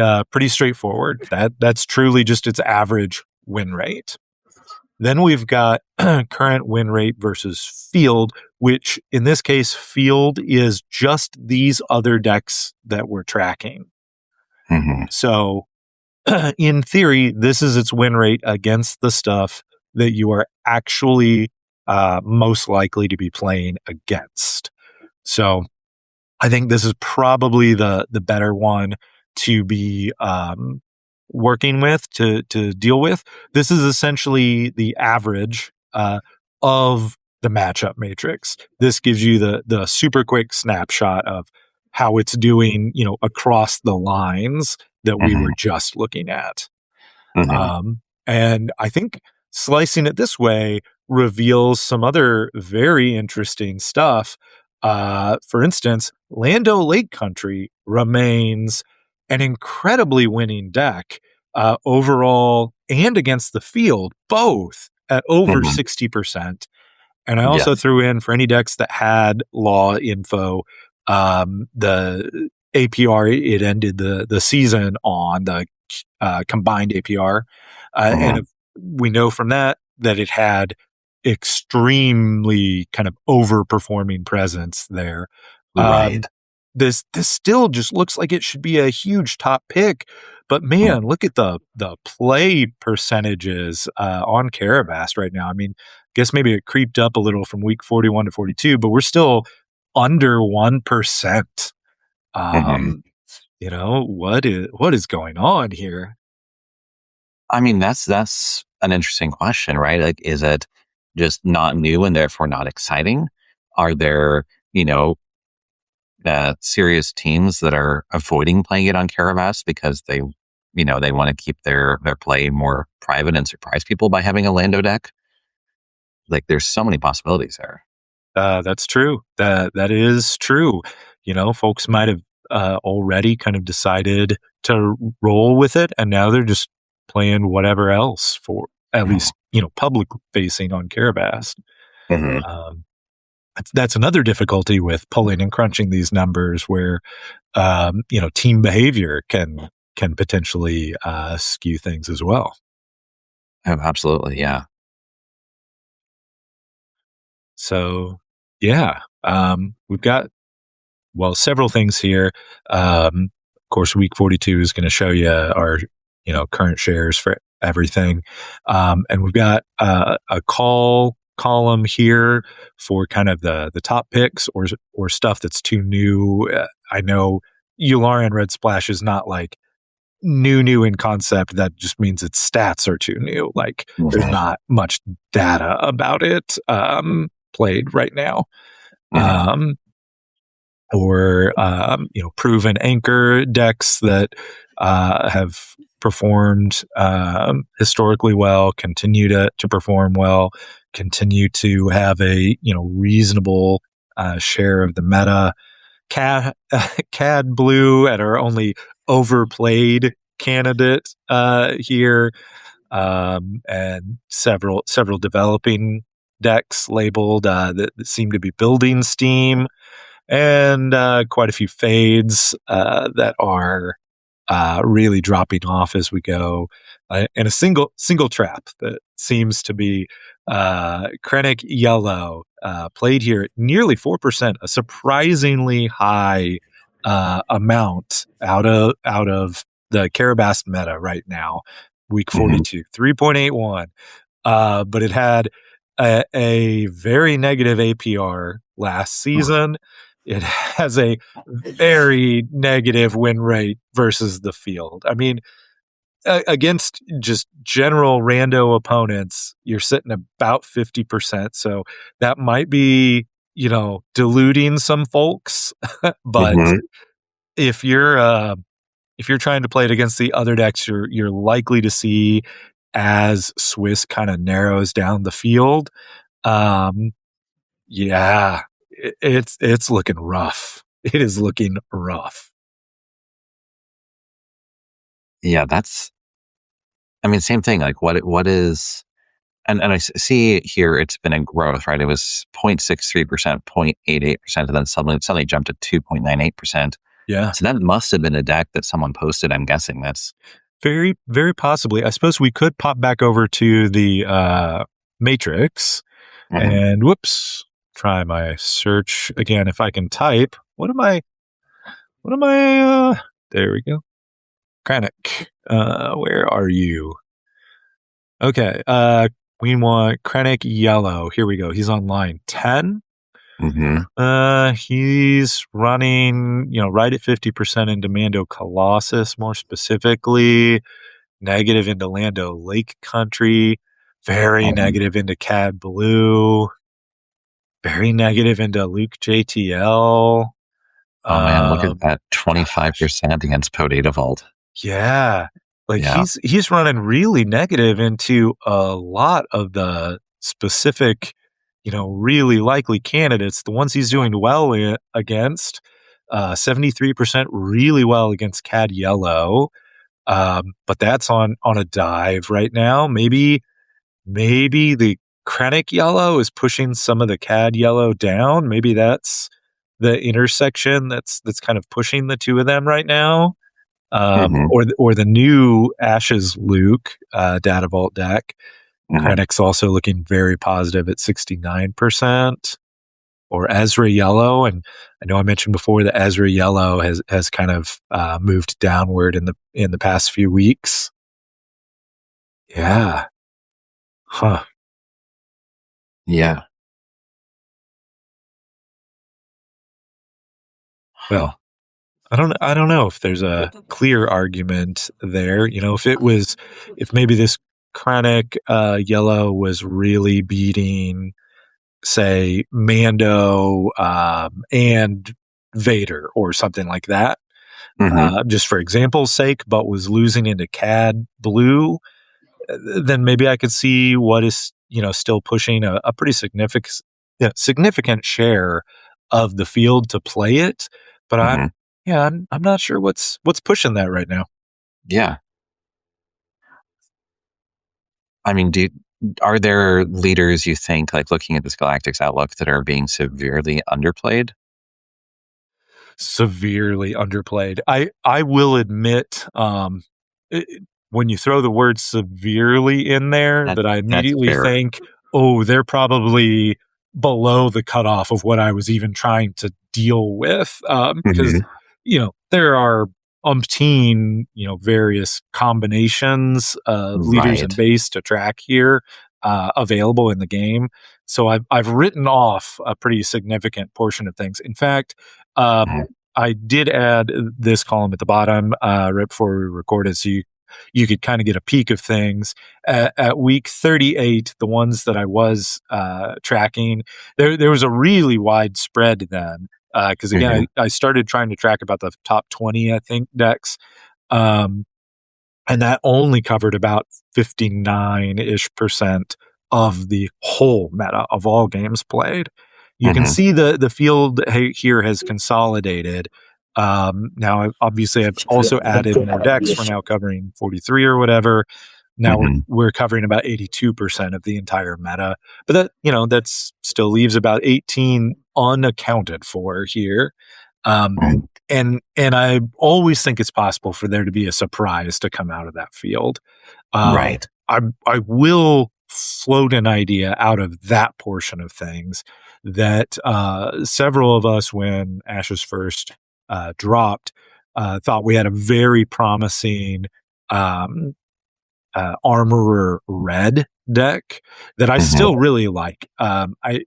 straightforward. That's truly just its average win rate. Then we've got current win rate versus field, which in this case, field is just these other decks that we're tracking. Hmm. So in theory, this is its win rate against the stuff that you are actually most likely to be playing against. So I think this is probably the better one. to be working with to deal with. This is essentially the average of the matchup matrix. This gives you the super quick snapshot of how it's doing, across the lines that we Mm-hmm. were just looking at. Mm-hmm. And I think slicing it this way reveals some other very interesting stuff. For instance, Lando Lake Country remains an incredibly winning deck overall and against the field, both at over Mm-hmm. 60%. And I also Yes. threw in for any decks that had law info, the APR it ended the season on, the combined APR. And Mm-hmm. if we know from that it had extremely kind of overperforming presence there. Right. This still just looks like it should be a huge top pick, but Mm. man, look at the play percentages on Karabast right now. I mean, guess maybe it creeped up a little from week 41 to 42, but we're still under 1%. Mm-hmm. What is going on here? I mean, that's an interesting question, right? Like, is it just not new and therefore not exciting? Are there, you know, serious teams that are avoiding playing it on Karabast because they want to keep their play more private and surprise people by having a Lando deck? Like, there's so many possibilities there. That's true. That is true. Folks might have already kind of decided to roll with it, and now they're just playing whatever else for at least public facing on Karabast. Mm-hmm. Um, that's another difficulty with pulling and crunching these numbers, where team behavior can potentially skew things as well. Oh, absolutely, yeah. So yeah, we've got several things here. Of course, week 42 is going to show you our, current shares for everything. And we've got a call column here for kind of the top picks or stuff that's too new. I know Yularian Red Splash is not like new in concept. That just means its stats are too new. Like there's Mm-hmm. not much data about it played right now. Mm-hmm. Or proven anchor decks that have performed historically well, continue to perform well, continue to have a reasonable share of the meta. Cad Blue at our only overplayed candidate here, and several developing decks labeled that seem to be building steam, and quite a few fades that are really dropping off as we go, and a single trap that seems to be Krennic Yellow, played here at nearly 4%, a surprisingly high amount out of the Karabast meta right now. Week 42, 3.81. But it had a very negative APR last season. It has a very negative win rate versus the field. I mean, against just general rando opponents, you're sitting about 50%. So that might be, deluding some folks. But Mm-hmm. if you're trying to play it against the other decks, you're likely to see, as Swiss kind of narrows down the field. Yeah, it's looking rough. It is looking rough. Yeah, I mean, same thing. Like, what is, and I see here it's been in growth, right? It was 0.63%, 0.88%, and then suddenly jumped to 2.98%. Yeah, So that must have been a deck that someone posted. I'm guessing that's. very, very possibly. I suppose we could pop back over to the matrix Mm-hmm. and whoops, try my search again. If I can type, what am I, there we go. Krennic, where are you? Okay, we want Krennic Yellow. Here we go. He's on line 10. Mm-hmm. He's running, right at 50% into Mando Colossus, more specifically, negative into Lando Lake Country, very Mm-hmm. negative into Cad Blue, very negative into Luke JTL. Oh man, look at that Gosh, 25% against Podata Vault. yeah, like Yeah. he's running really negative into a lot of the specific, really likely candidates. The ones he's doing well against, 73% really well against Cad Yellow. But that's on a dive right now. Maybe the Krennic Yellow is pushing some of the Cad Yellow down. Maybe that's the intersection that's kind of pushing the two of them right now. Mm-hmm. Or the new Ashes Luke Data Vault deck. Mm-hmm. Krennic's also looking very positive at 69%. Or Ezra Yellow, and I know I mentioned before that Ezra Yellow has kind of moved downward in the past few weeks. Yeah. Huh. Yeah. Well, I don't know if there's a clear argument there. If maybe this Krennic Yellow was really beating, say, Mando and Vader or something like that, Mm-hmm. just for example's sake, but was losing into Cad Blue, then maybe I could see what is still pushing a pretty significant share of the field to play it. But Mm-hmm. I'm not sure what's pushing that right now. Yeah. I mean, are there leaders you think, like looking at this Galactics outlook, that are being severely underplayed? Severely underplayed. I will admit, when you throw the word severely in there, that I That's immediately fair. think, oh, they're probably below the cutoff of what I was even trying to deal with. Because Mm-hmm. there are umpteen various combinations of leaders and Right. base to track here available in the game. So I've written off a pretty significant portion of things. In fact, Mhm. I did add this column at the bottom right before we recorded, so you could kind of get a peek of things. At week 38, the ones that I was tracking, there was a really wide spread then. Because again, Mhm. I started trying to track about the top 20, I think, decks. Um, and that only covered about 59-ish% of the whole meta of all games played. You can Mhm. see the field here has consolidated. Now, obviously, I've also added more decks. We're now covering 43 or whatever. Now Mhm. we're covering about 82% of the entire meta, but that's still leaves about 18 unaccounted for here. Um, Mhm. and I always think it's possible for there to be a surprise to come out of that field. Uh, Right. I will float an idea out of that portion of things that several of us, when Ashes first dropped, thought we had a very promising um, Armorer Red deck that I Mhm. still really like. I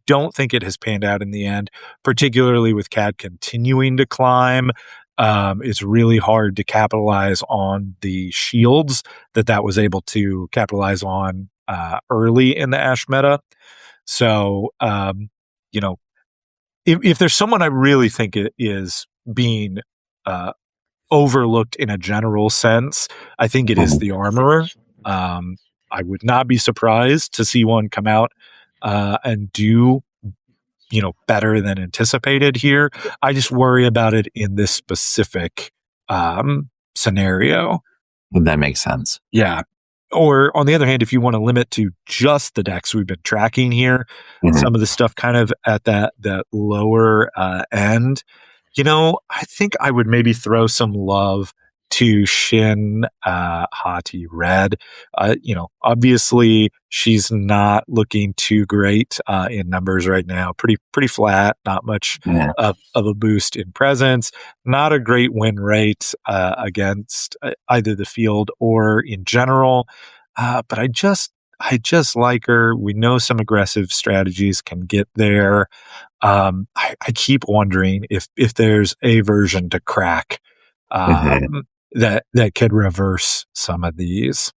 don't think it has panned out in the end, particularly with Cad continuing to climb. It's really hard to capitalize on the shields that was able to capitalize on early in the Ash meta. So, you know, if there's someone I really think it is being uh, overlooked in a general sense, I think it is Mhm. the Armorer. Um, I would not be surprised to see one come out and do better than anticipated here. I just worry about it in this specific scenario. That makes sense. Yeah. Or on the other hand, if you want to limit to just the decks we've been tracking here, Mhm. some of the stuff kind of at that lower end, I think I would maybe throw some love to Shin Hati Red. Obviously she's not looking too great in numbers right now. Pretty flat, not much Mhm. of a boost in presence. Not a great win rate against either the field or in general. But I just like her. We know some aggressive strategies can get there. I keep wondering if there's a version to crack Mhm. that could reverse some of these.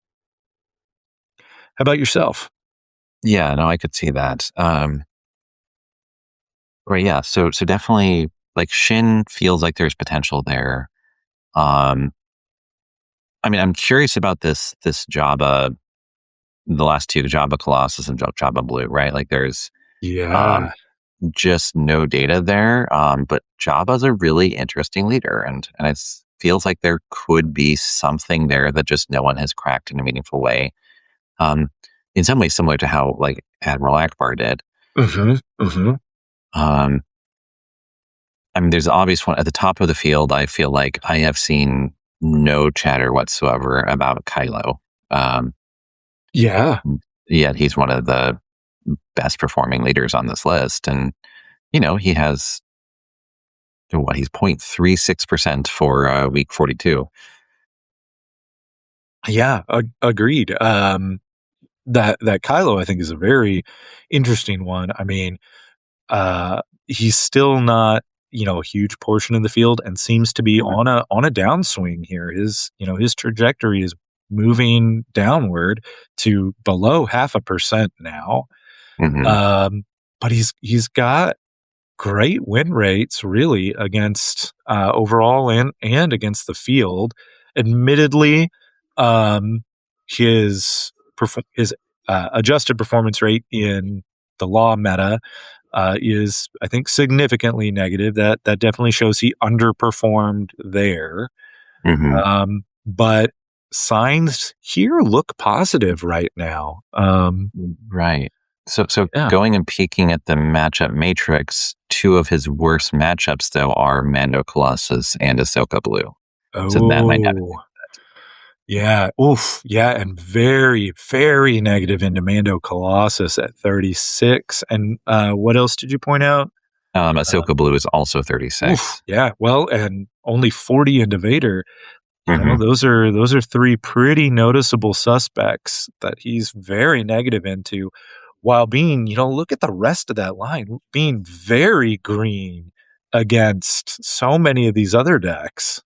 How about yourself? Yeah, no, I could see that. Right, yeah. So definitely, like, Shin feels like there's potential there. Um, I mean, I'm curious about this Jabba, the last two, Jabba Colossus and Jabba Blue, right? Like, there's um Yeah. just no data there. But Jabba's a really interesting leader, and it feels like there could be something there that just no one has cracked in a meaningful way. Um, in some ways, similar to how like Admiral Akbar did. Hmm. Hmm. Um, I mean, there's an obvious one at the top of the field. I feel like I have seen no chatter whatsoever about Kylo. Um, Yeah. Yet he's one of the best performing leaders on this list, and he has what, he's 0.36% for week 42. Yeah. Agreed. That Kylo, I think, is a very interesting one. I mean, he's still not, a huge portion of the field and seems to be on a downswing here. His trajectory is moving downward to below 0.5% now. Hmm. Um, but he's got great win rates really against overall and against the field. Admittedly, um, his adjusted performance rate in the law meta is, I think, significantly negative. That definitely shows he underperformed there. Hmm. But signs here look positive right now. Right. So Yeah. going and peeking at the matchup matrix, two of his worst matchups though are Mando Colossus and Ahsoka Blue. So that might have Oh. Yeah. Oof. Yeah. And very, very negative into Mando Colossus at 36. And what else did you point out? Ahsoka Blue is also Oof. 36. Yeah. Well, and only 40 into Vader. Hmm. Those are three pretty noticeable suspects that he's very negative into, while being, look at the rest of that line, being very green against so many of these other decks.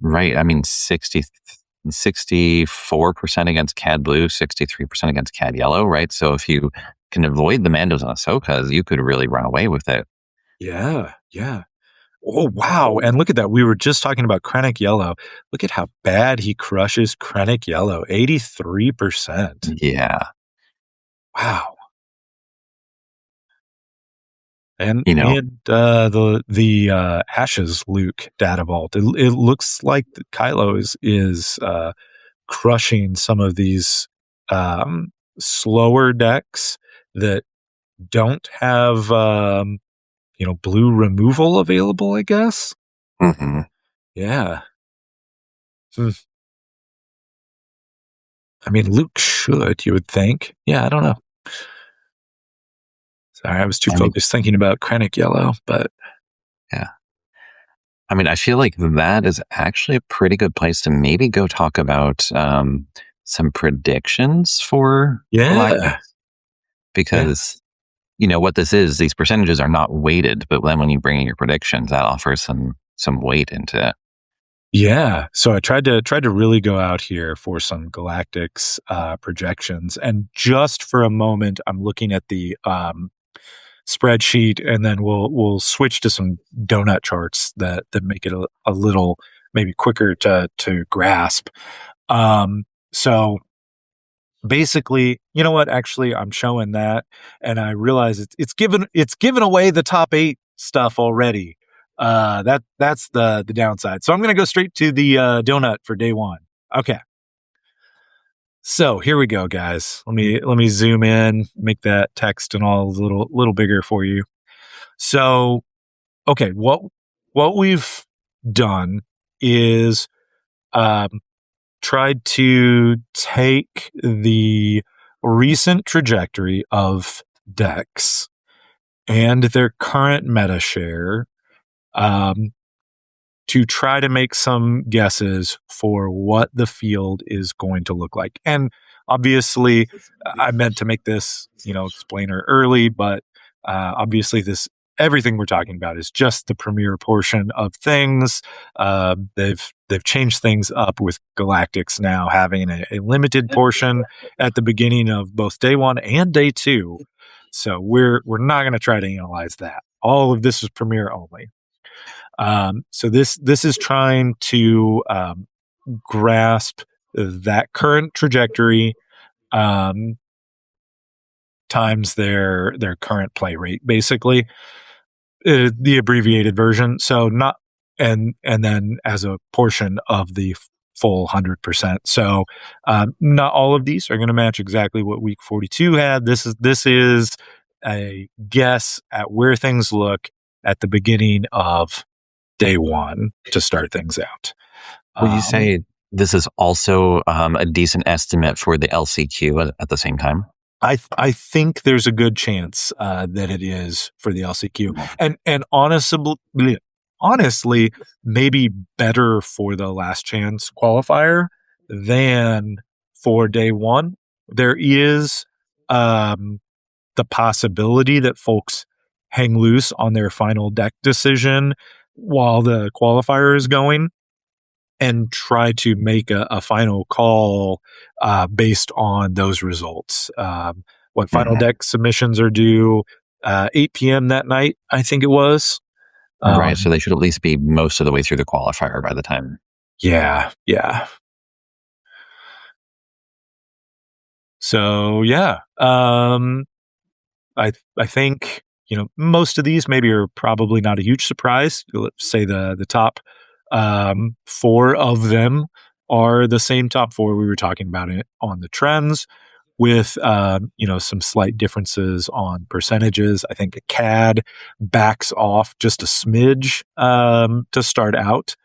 Right. I mean, 64% against Cad Blue, 63% against Cad Yellow, right? So if you can avoid the Mandos and Ahsokas, you could really run away with it. Yeah. Yeah. Oh, wow. And look at that. We were just talking about Krennic Yellow. Look at how bad he crushes Krennic Yellow. 83%. Yeah. Wow. And You know, the Ashes Luke data vault. It looks like Kylo is crushing some of these slower decks that don't have blue removal available, I guess. mhm. Yeah. Hmm. I mean, Luke should, you would think. Yeah, I don't know. Sorry, I was too I mean, focused thinking about Krennic Yellow, but yeah. I mean, I feel like that is actually a pretty good place to maybe go talk about some predictions for Galactic, yeah, yeah, because what this is. These percentages are not weighted, but then when you bring in your predictions, that offers some weight into it. yeah. So I tried to really go out here for some Galactics projections, and just for a moment, I'm looking at the spreadsheet, and then we'll switch to some donut charts that make it a little maybe quicker to grasp. So basically, you know what? Actually, I'm showing that, and I realize it's given away the top 8 stuff already. That's the downside. So I'm going to go straight to the donut for day 1. Okay. So here we go, guys. Let me zoom in, make that text and all a little bigger for you. So okay, what we've done is um, tried to take the recent trajectory of decks and their current meta share um, to try to make some guesses for what the field is going to look like. And obviously, I meant to make this, explainer early, but obviously everything we're talking about is just the premiere portion of things. They've changed things up with Galactics now having a limited portion at the beginning of both day 1 and day 2. So we're not going to try to analyze that. All of this is premiere only. So this is trying to grasp that current trajectory times their current play rate, basically, the abbreviated version. So not and then as a portion of the full 100%. So not all of these are going to match exactly what week 42 had. This is a guess at where things look at the beginning of day 1 to start things out. Would you say this is also a decent estimate for the LCQ at the same time? I think there's a good chance that it is for the LCQ, and honestly, maybe better for the last chance qualifier than for day 1. There is the possibility that folks hang loose on their final deck decision while the qualifier is going and try to make a final call based on those results. What final deck submissions are due 8 p.m. that night, I think it was. Right, so they should at least be most of the way through the qualifier by the time. Yeah. So, yeah. I think, most of these maybe are probably not a huge surprise. Let's say the top 4 of them are the same top 4 we were talking about on the trends, with some slight differences on percentages. I think Cad backs off just a smidge to start out,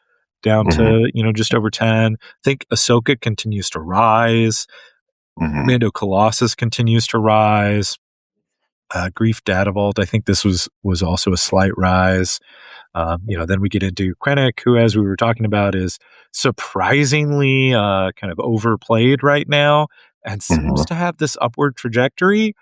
down to just over 10. I think Ahsoka continues to rise. Mando Colossus continues to rise. Grief Data Vault, I think this was also a slight rise. Then we get into Krennic, who, as we were talking about, is surprisingly kind of overplayed right now and seems to have this upward trajectory.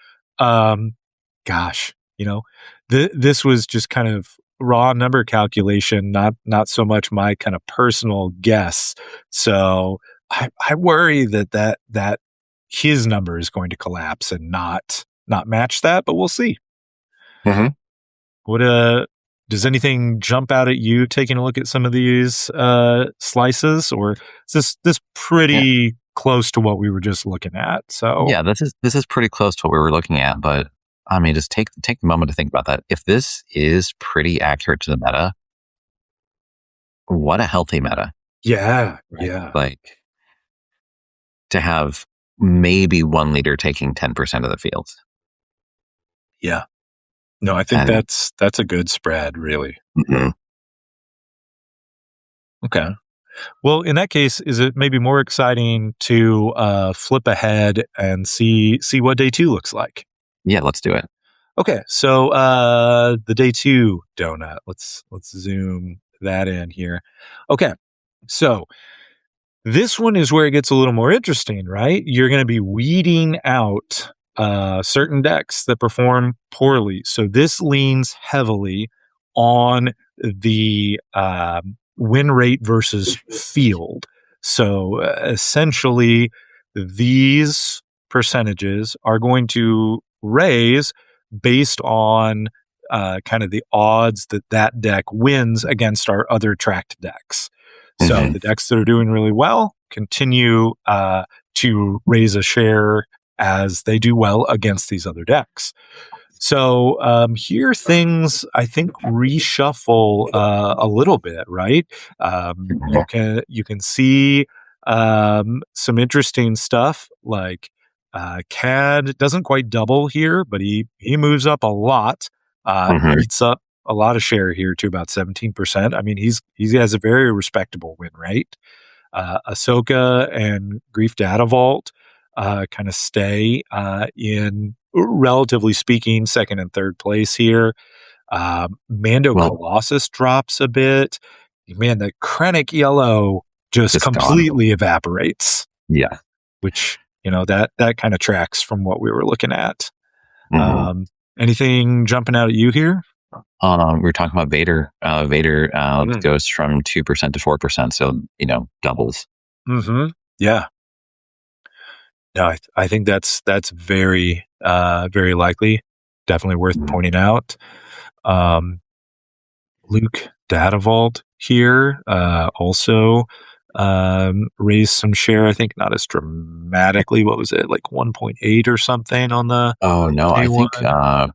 This was just kind of raw number calculation, not so much my kind of personal guess. So I worry that his number is going to collapse and not match that, but we'll see. What does anything jump out at you taking a look at some of these slices, or is this pretty close to what we were just looking at? So yeah, this is pretty close to what we were looking at, but I mean, just take a moment to think about that. If this is pretty accurate to the meta, what a healthy meta. Yeah, right? Yeah. Like, to have maybe one leader taking 10% of the field. Yeah. No, I think that's a good spread, really. Okay. Well, in that case, is it maybe more exciting to flip ahead and see what day 2 looks like? Yeah, let's do it. Okay, so the day 2 donut. Let's zoom that in here. Okay, so this one is where it gets a little more interesting, right? You're going to be weeding out certain decks that perform poorly. So this leans heavily on the win rate versus field. So essentially, these percentages are going to raise based on kind of the odds that deck wins against our other tracked decks. So the decks that are doing really well continue to raise a share as they do well against these other decks. So here things, I think, reshuffle a little bit, right? You can see some interesting stuff, like Cad doesn't quite double here, but he moves up a lot, eats up a lot of share here to about 17%. I mean, he has a very respectable win rate. Ahsoka and Grief Data Vault kind of stay in, relatively speaking, second and third place here. Mando Colossus drops a bit. Man, the Krennic yellow just completely evaporates. Yeah. Which that kind of tracks from what we were looking at. Mm-hmm. Anything jumping out at you here? We were talking about Vader. Vader Mm. goes from 2% to 4%, so doubles. Mm-hmm. Yeah. No, I think that's very very likely. Definitely worth Mhm. pointing out. Luke Datavault here also raised some share. I think not as dramatically. What was it, like 1.8 or something on the Oh no, day I one? think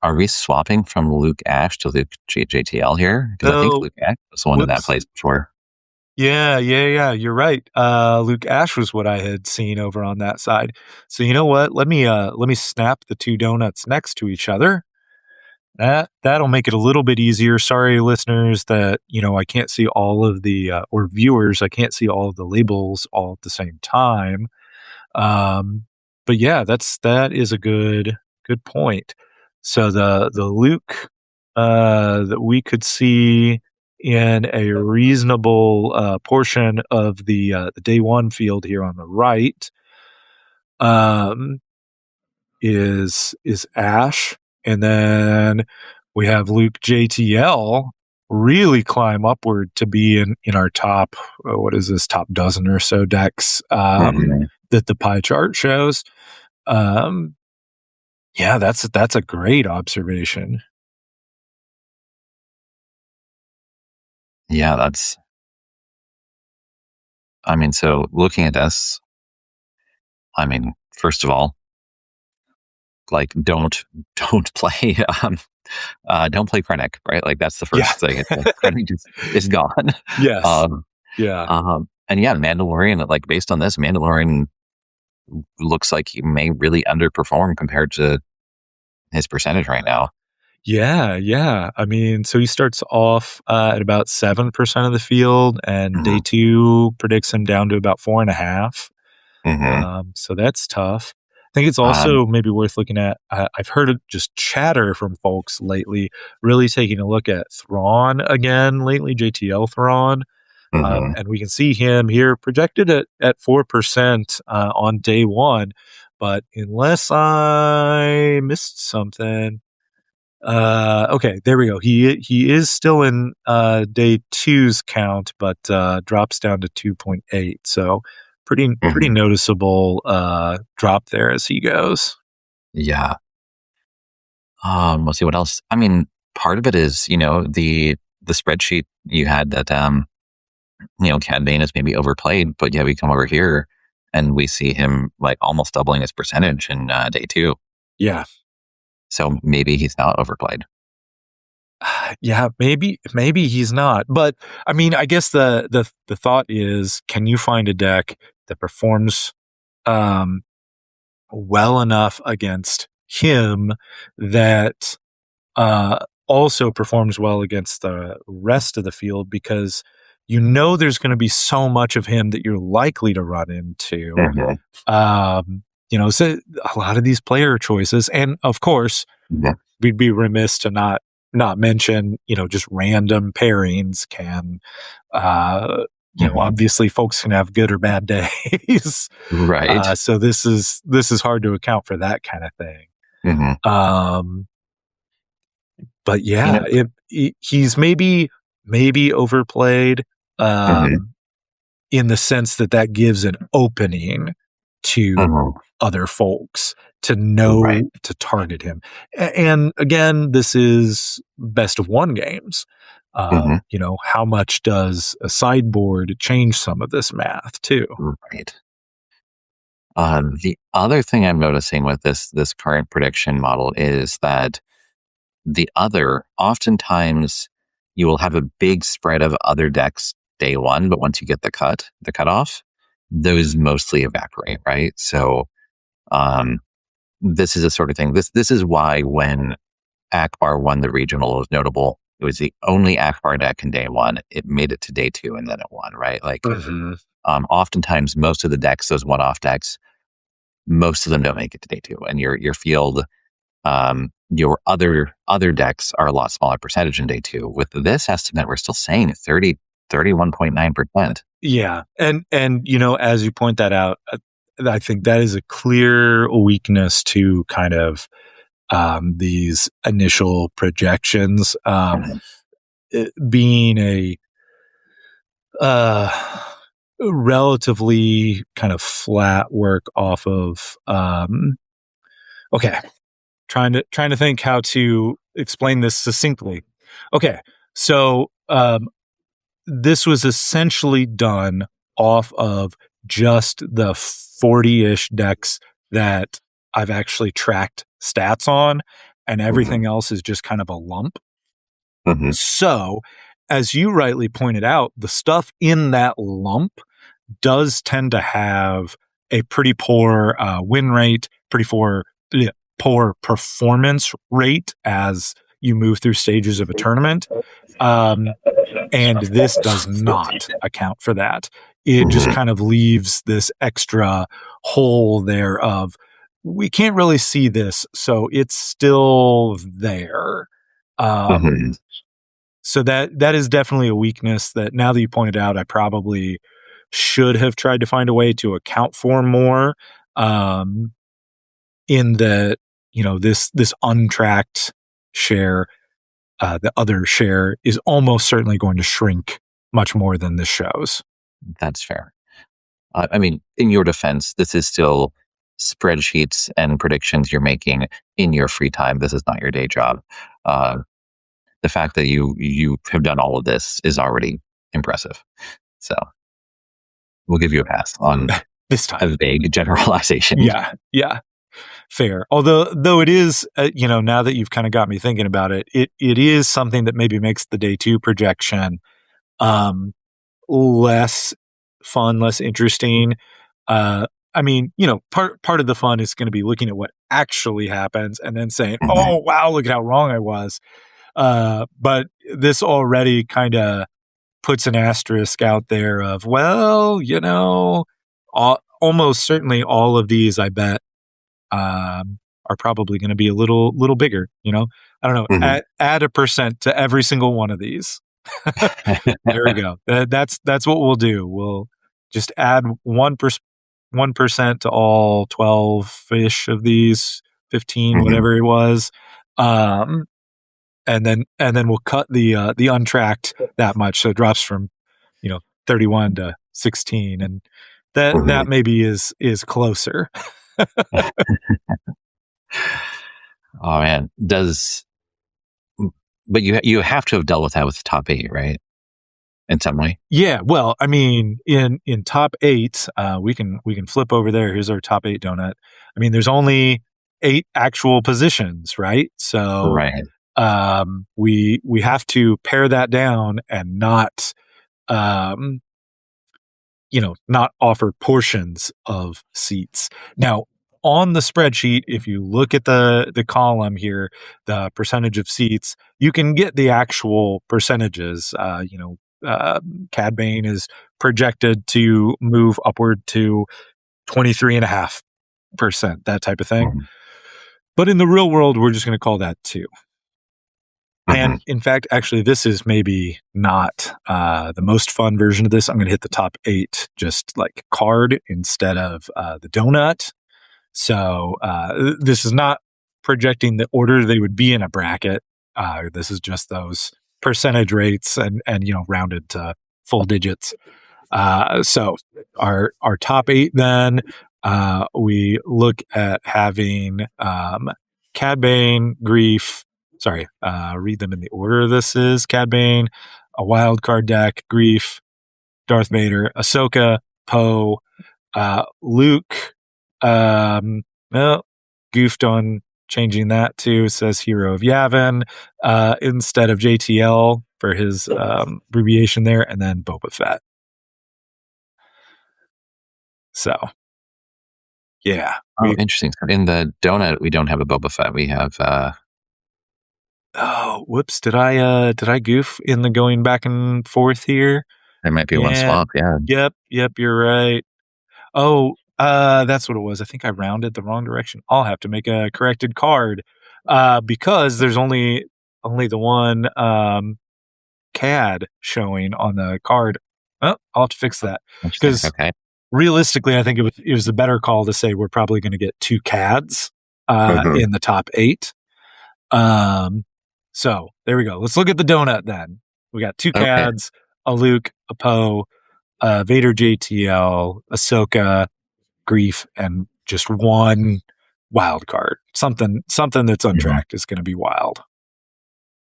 are we swapping from Luke Ash to Luke JTL here? Because I think Oh, Luke Ash was the one in that whoops. place before. Yeah. You're right. Luke Ash was what I had seen over on that side. So you know what? Let me snap the two donuts next to each other. That'll make it a little bit easier. Sorry, listeners, that I can't see all of the or viewers, I can't see all of the labels all at the same time. Um, but yeah, that is a good point. So the Luke that we could see in a reasonable portion of the day one field here on the right um, is Ash, and then we have Luke JTL really climb upward to be in our top what is this, top dozen or so decks Mhm. that the pie chart shows. Um, yeah, that's a great observation. Yeah, so looking at this, first of all, like don't play don't play Krennic, right? Like that's the Yeah. first thing. It's like Krennic is gone. Yes. um, Yeah. and yeah, Mandalorian, like based on this, Mandalorian looks like he may really underperform compared to his percentage right now. Yeah. I mean, so he starts off at about 7% of the field, and day Hmm. two predicts him down to about 4.5. Hmm. So that's tough. I think it's Um, also maybe worth looking at. I've heard of just chatter from folks lately, really taking a look at Thrawn again lately, JTL Thrawn. mhm. And we can see him here projected at 4% on day one. But unless I missed something, okay, there we go. He is still in day two's count, but drops down to 2.8. So pretty Mhm. noticeable drop there as he goes. Yeah. Let's see what else. Part of it is, the spreadsheet you had that Cad Bane is maybe overplayed, but yeah, we come over here and we see him like almost doubling his percentage in day two. Yeah, So maybe he's not overplayed. yeah, maybe he's not. But I mean, I guess the thought is, can you find a deck that performs um, well enough against him that also performs well against the rest of the field, because there's going to be so much of him that you're likely to run into. Mhm. So a lot of these player choices, and of course, Yeah. we'd be remiss to not mention, just random pairings can, uh, Mhm. obviously folks can have good or bad days. Right. So this is hard to account for that kind of thing. Hmm. Um, but You yeah, know. he's maybe overplayed Hmm. um, in the sense that gives an opening to Hmm. other folks to Right. know to target him. And again, this is best of one games. Hmm. How much does a sideboard change some of this math too? Right. The other thing I'm noticing with this current prediction model is that oftentimes you will have a big spread of other decks day one, but once you get the cutoff, those mostly evaporate, right? So um, this is a sort of thing. This is why when Akbar won the regional, it was notable. It was the only Akbar deck in day one. It made it to day two and then it won, right? Like Mhm. oftentimes most of the decks, those one-off decks, most of them don't make it to day two, and your field, your other decks are a lot smaller percentage in day two. With this estimate, we're still saying 31.9%. Yeah, and as you point that out, I think that is a clear weakness to kind of these initial projections. It being a relatively kind of flat work off of okay, trying to think how to explain this succinctly. Okay, so this was essentially done off of just the 40-ish decks that I've actually tracked stats on, and everything else is just kind of a lump. Mm-hmm. So, as you rightly pointed out, the stuff in that lump does tend to have a pretty poor win rate, pretty poor performance rate as you move through stages of a tournament. And this does not account for that. It just kind of leaves this extra hole there of, we can't really see this, so it's still there. So that is definitely a weakness that, now that you pointed out, I probably should have tried to find a way to account for more, in the, this untracked share. The other share is almost certainly going to shrink much more than this shows. That's fair. I mean, in your defense, this is still spreadsheets and predictions you're making in your free time. This is not your day job. The fact that you have done all of this is already impressive. So we'll give you a pass on this time. A vague generalization. Yeah. Fair. Though it is, now that you've kind of got me thinking about it, it is something that maybe makes the day 2 projection less fun, less interesting. I mean, part of the fun is going to be looking at what actually happens and then saying, oh, wow, look at how wrong I was. But this already kind of puts an asterisk out there of, well, almost certainly all of these, I bet, are probably going to be a little bigger. I don't know. Add a % to every single one of these. There we go. That's what we'll do. We'll just add 1% to all 12-ish of these, 15, whatever it was, and then we'll cut the untracked that much, so it drops from 31 to 16, and that maybe is closer. Oh man, but you have to have dealt with that with the top 8, right? In some way. Yeah, well, I mean, in top 8, we can flip over there. Here's our top 8 donut. I mean, there's only 8 actual positions, right? So, right. We have to pare that down and not, not offer portions of seats. Now, on the spreadsheet, if you look at the column here, the percentage of seats, you can get the actual percentages. Cad Bane is projected to move upward to 23.5%, that type of thing. But in the real world, we're just going to call that 2. And in fact, actually, this is maybe not the most fun version of this. I'm going to hit the top 8 just like card instead of the donut. So this is not projecting the order they would be in a bracket. This is just those percentage rates and rounded to full digits. So our top 8 then, we look at having Cad Bane, Grief. Sorry, read them in the order this is. Cad Bane, a wild card deck, Grief, Darth Vader, Ahsoka, Poe, Luke. Well, goofed on changing that to, says Hero of Yavin instead of JTL for his abbreviation there, and then Boba Fett. So, yeah. Interesting. In the donut, we don't have a Boba Fett. We have. Oh, whoops! Did I goof in the going back and forth here? There might be one swap. Yeah. Yep. You're right. Oh, that's what it was. I think I rounded the wrong direction. I'll have to make a corrected card because there's only the one CAD showing on the card. Oh, I'll have to fix that because realistically, I think it was a better call to say we're probably going to get 2 Cads in the top 8. So there we go. Let's look at the donut then. We got 2 Okay. Cads, a Luke, a Poe, Vader JTL, Ahsoka, Grief, and just one wild card. Something that's untracked is going to be wild.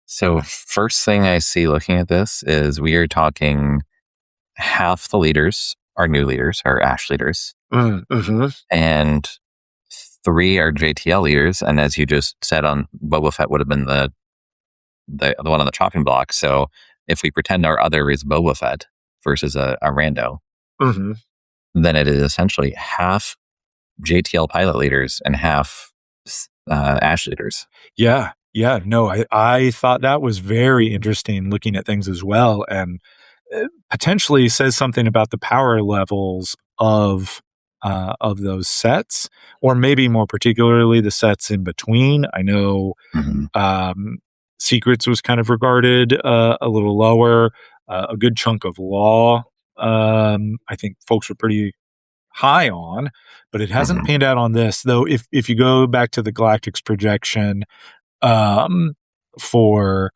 So first thing I see looking at this is we are talking half the leaders are new leaders, are Ash leaders, and 3 are JTL leaders. And as you just said, on Boba Fett would have been the one on the chopping block. So if we pretend our other is Boba Fett versus a rando, then it is essentially half JTL pilot leaders and half Ash leaders. Yeah. No, I thought that was very interesting looking at things as well, and potentially says something about the power levels of those sets, or maybe more particularly the sets in between. I know Secrets was kind of regarded a little lower. A good chunk of Law, I think folks were pretty high on, but it hasn't panned out on this. Though if you go back to the Galactics projection for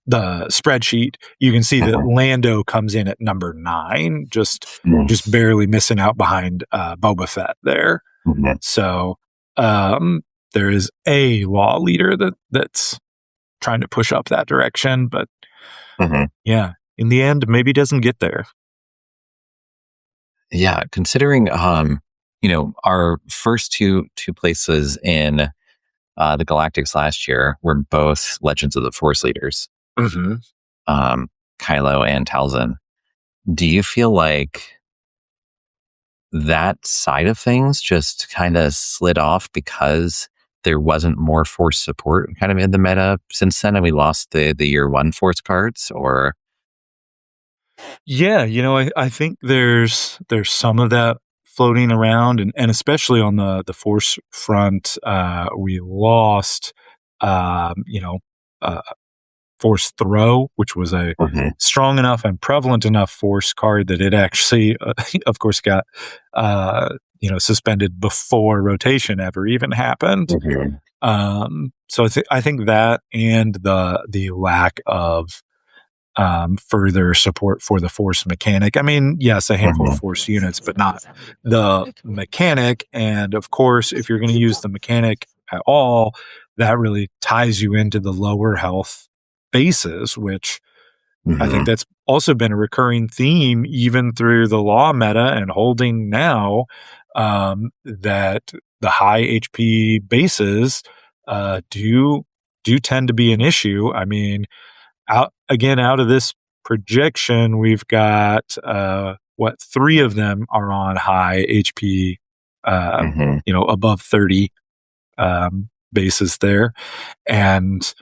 the spreadsheet, you can see that Lando comes in at number 9, just barely missing out behind Boba Fett there. So there is a Law leader that's trying to push up that direction, but yeah, in the end, maybe doesn't get there. Yeah, considering our first two places in the Galactics last year were both Legends of the Force leaders, Kylo and Talzin. Do you feel like that side of things just kind of slid off because there wasn't more Force support kind of in the meta since then, and we lost the year 1 Force cards? Or yeah, I think there's some of that floating around, and especially on the Force front, we lost Force Throw, which was a strong enough and prevalent enough Force card that it actually, of course, got suspended before rotation ever even happened. So I think that, and the lack of further support for the Force mechanic. I mean, yes, a handful of Force units, but not the mechanic. And of course, if you're going to use the mechanic at all, that really ties you into the lower health bases, which I think that's also been a recurring theme even through the Law meta and holding now, that the high HP bases do tend to be an issue. I mean, out of this projection, we've got 3 of them are on high HP, above 30 bases there. And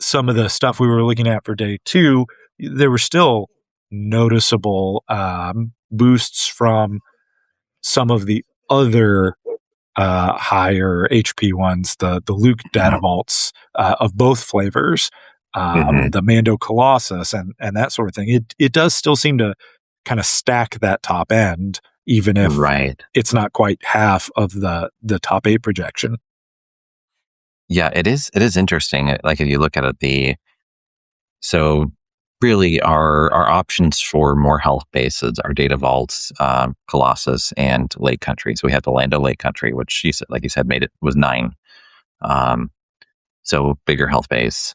some of the stuff we were looking at for day 2, there were still noticeable boosts from some of the other higher HP ones, the Luke data vaults of both flavors, the Mando Colossus and that sort of thing. It does still seem to kind of stack that top end, even if it's not quite half of the top 8 projection. Yeah, it is interesting. Like, if you look at it, so really our options for more health bases are Data Vaults, Colossus, and Lake Country. So we have the Lando Lake Country, which like you said, was 9. So bigger health base.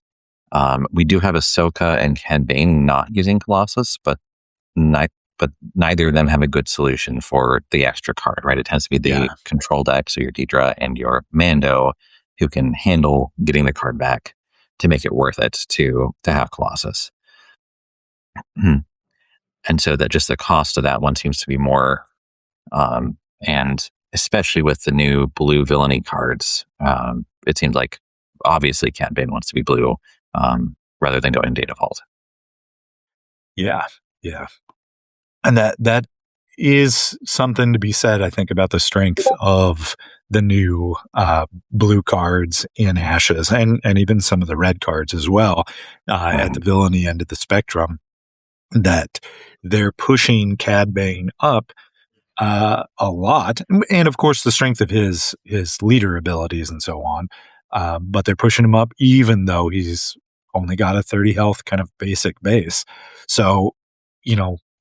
We do have Ahsoka and Cad Bane not using Colossus, but neither of them have a good solution for the extra card, right? It tends to be the control deck, so your Deidre and your Mando, who can handle getting the card back to make it worth it to have Colossus. And so that just the cost of that one seems to be more, and especially with the new blue villainy cards, it seems like obviously Cad Bane wants to be blue rather than going Data Vault. Yeah. And that is something to be said, I think, about the strength of the new blue cards in Ashes, and even some of the red cards as well, at the villainy end of the spectrum. that they're pushing Cad Bane up a lot, and of course the strength of his leader abilities and so on. But they're pushing him up even though he's only got a 30 health kind of basic base. So,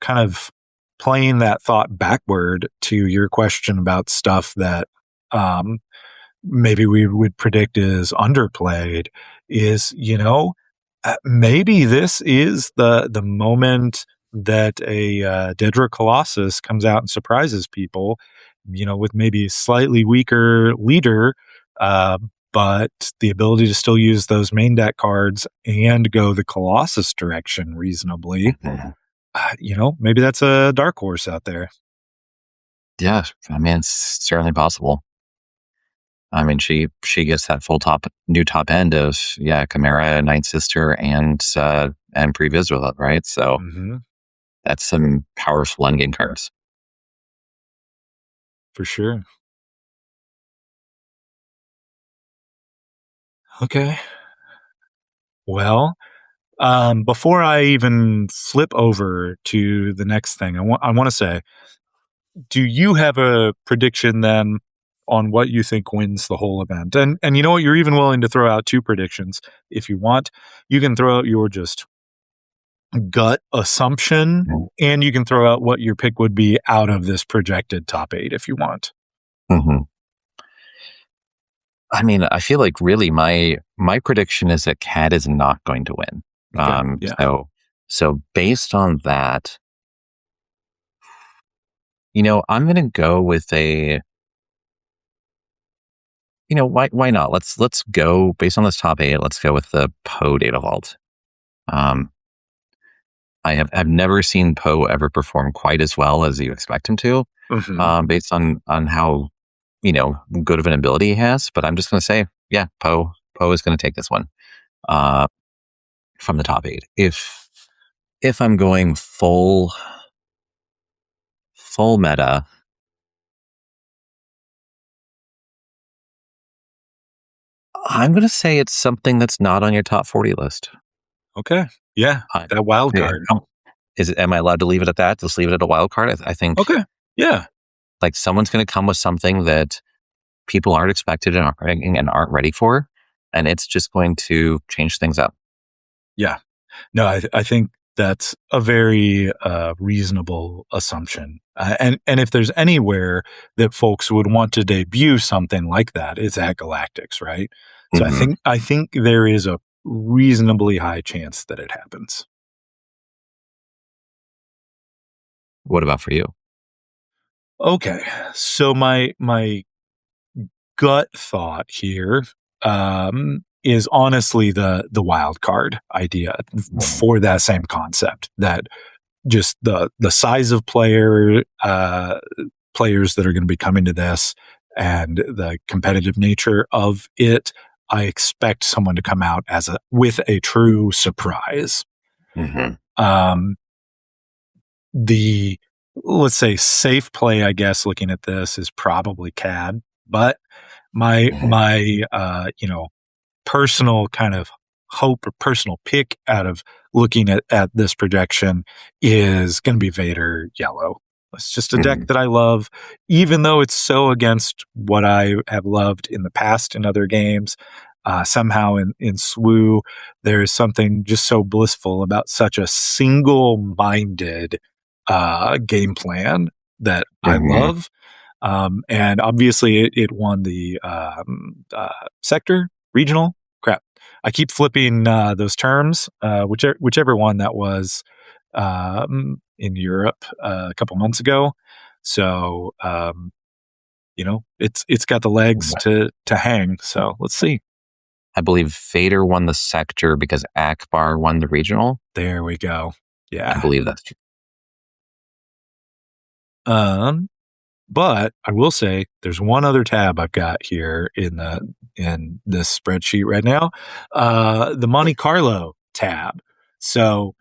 kind of playing that thought backward to your question about stuff that um, maybe we would predict is underplayed is, maybe this is the moment that a Dedra Colossus comes out and surprises people, with maybe a slightly weaker leader, uh, but the ability to still use those main deck cards and go the Colossus direction reasonably. Mhm. Maybe that's a dark horse out there. Yeah, I mean, it's certainly possible. I mean, she gets that new top end of Chimera, Night Sister, and Pre-Visual, right? So Mm-hmm. that's some powerful endgame cards. For sure. Okay. Well, before I even flip over to the next thing, I want to say, do you have a prediction then on what you think wins the whole event? And you know what? You're even willing to throw out two predictions if you want. You can throw out your just gut assumption, and you can throw out what your pick would be out of this projected top 8 if you want. Mm-hmm. I mean, I feel like really my prediction is that Cad is not going to win. Okay. Yeah. So based on that, I'm going to go with why not? Let's go based on this top 8. Let's go with the Poe Data Vault. I've never seen Poe ever perform quite as well as you expect him to, based on how good of an ability he has. But I'm just going to say, yeah, Poe is going to take this one from the top 8. If I'm going full meta, I'm going to say it's something that's not on your top 40 list. Okay. Yeah. That wild card. Am I allowed to leave it at that? Just leave it at a wild card? I think. Okay. Yeah. Like someone's going to come with something that people aren't expected and aren't ready for, and it's just going to change things up. Yeah. No, I think that's a very reasonable assumption. And if there's anywhere that folks would want to debut something like that, it's at Galactics, right? So I think there is a reasonably high chance that it happens. What about for you? Okay. So my gut thought here is honestly the wild card idea for that same concept, that just the size of players that are going to be coming to this and the competitive nature of it. I expect someone to come out with a true surprise. The, let's say, safe play, I guess, looking at this is probably Cad, but my personal kind of hope or personal pick out of looking at this projection is going to be Vader Yellow. It's just a deck that I love, even though it's so against what I have loved in the past in other games. Somehow in SWU, there is something just so blissful about such a single-minded game plan that I love. And obviously it won the sector regional. Crap, I keep flipping those terms. Whichever one that was in Europe a couple months ago. So it's got the legs to hang. So let's see. I believe Vader won the sector because Akbar won the regional. There we go. Yeah, I believe that's true. But I will say there's one other tab I've got here in this spreadsheet right now, the Monte Carlo tab. So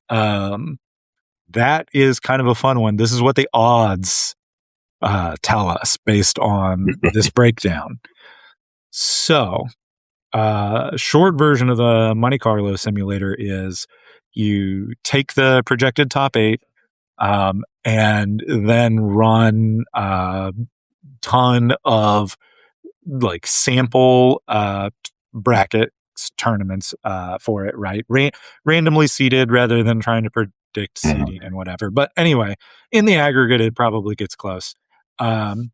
that is kind of a fun one. This is what the odds tell us based on this breakdown. So short version of the Monte Carlo simulator is you take the projected top 8 and then run a ton of like sample bracket tournaments for it, right? Randomly seeded rather than trying to predict seeding and whatever. But anyway, in the aggregate, it probably gets close. And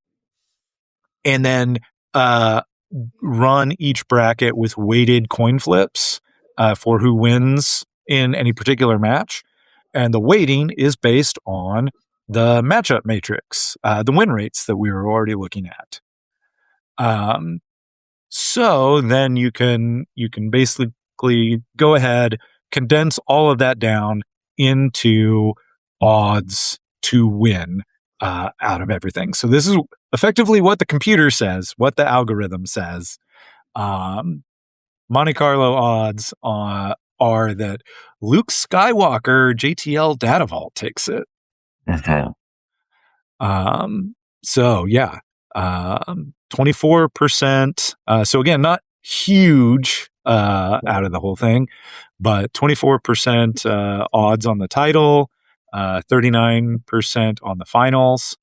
then run each bracket with weighted coin flips for who wins in any particular match. And the weighting is based on the matchup matrix, the win rates that we were already looking at. So then you can basically go ahead, condense all of that down into odds to win out of everything. So this is effectively what the computer says, what the algorithm says. Monte Carlo odds are that Luke Skywalker JTL Data Vault takes it. So yeah, 24%. So again, not huge out of the whole thing, but 24% odds on the title, 39% on the finals.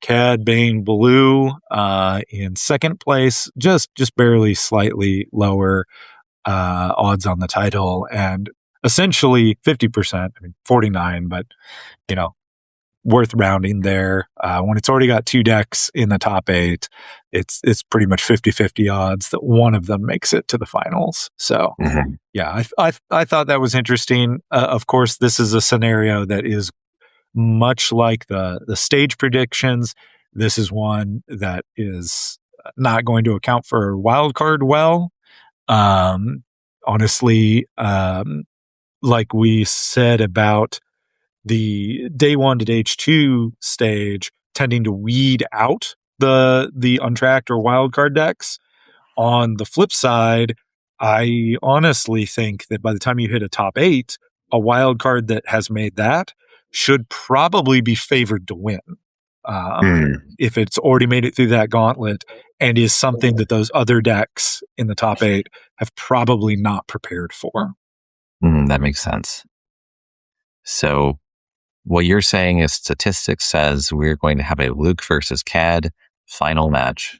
Cad Bane Blue in second place, just barely slightly lower odds on the title, and essentially 50%. I mean 49, but worth rounding there. When it's already got 2 decks in the top 8, it's pretty much 50-50 odds that one of them makes it to the finals. So yeah, I thought that was interesting. Of course, this is a scenario that is much like the stage predictions. This is one that is not going to account for wild card well. Honestly, like we said about the day 1 to day 2 stage tending to weed out the untracked or wild card decks. On the flip side, I honestly think that by the time you hit a top 8, a wild card that has made that should probably be favored to win. If it's already made it through that gauntlet and is something that those other decks in the top 8 have probably not prepared for. That makes sense. So what you're saying is statistics says we're going to have a Luke versus Cad final match.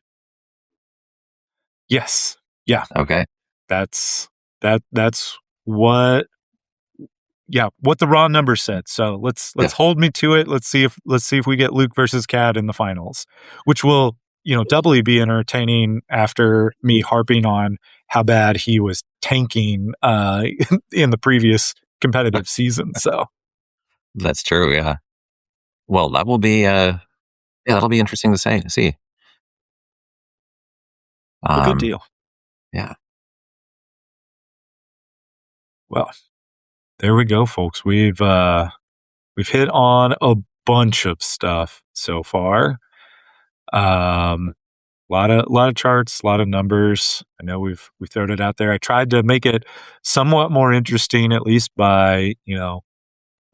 Yes. Yeah. Okay. That's what the raw number said. So let's hold me to it. Let's see if we get Luke versus Cad in the finals, which will, doubly be entertaining after me harping on how bad he was tanking in the previous competitive season. So that's true. Yeah. Well, that will be that'll be interesting to see. A good deal. Yeah. Well, there we go, folks. We've hit on a bunch of stuff so far. A lot of charts, a lot of numbers. I know we thrown it out there. I tried to make it somewhat more interesting, at least by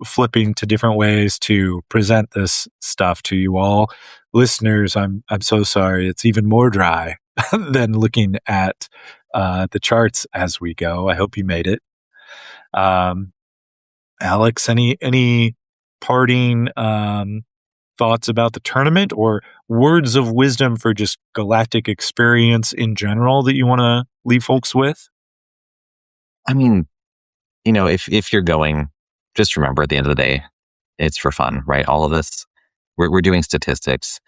flipping to different ways to present this stuff to you all. Listeners, I'm so sorry. It's even more dry than looking at the charts as we go. I hope you made it. Alex, any parting thoughts about the tournament or words of wisdom for just Galactic experience in general that you want to leave folks with? I mean, if you're going, just remember at the end of the day, it's for fun, right? All of this, we're doing statistics.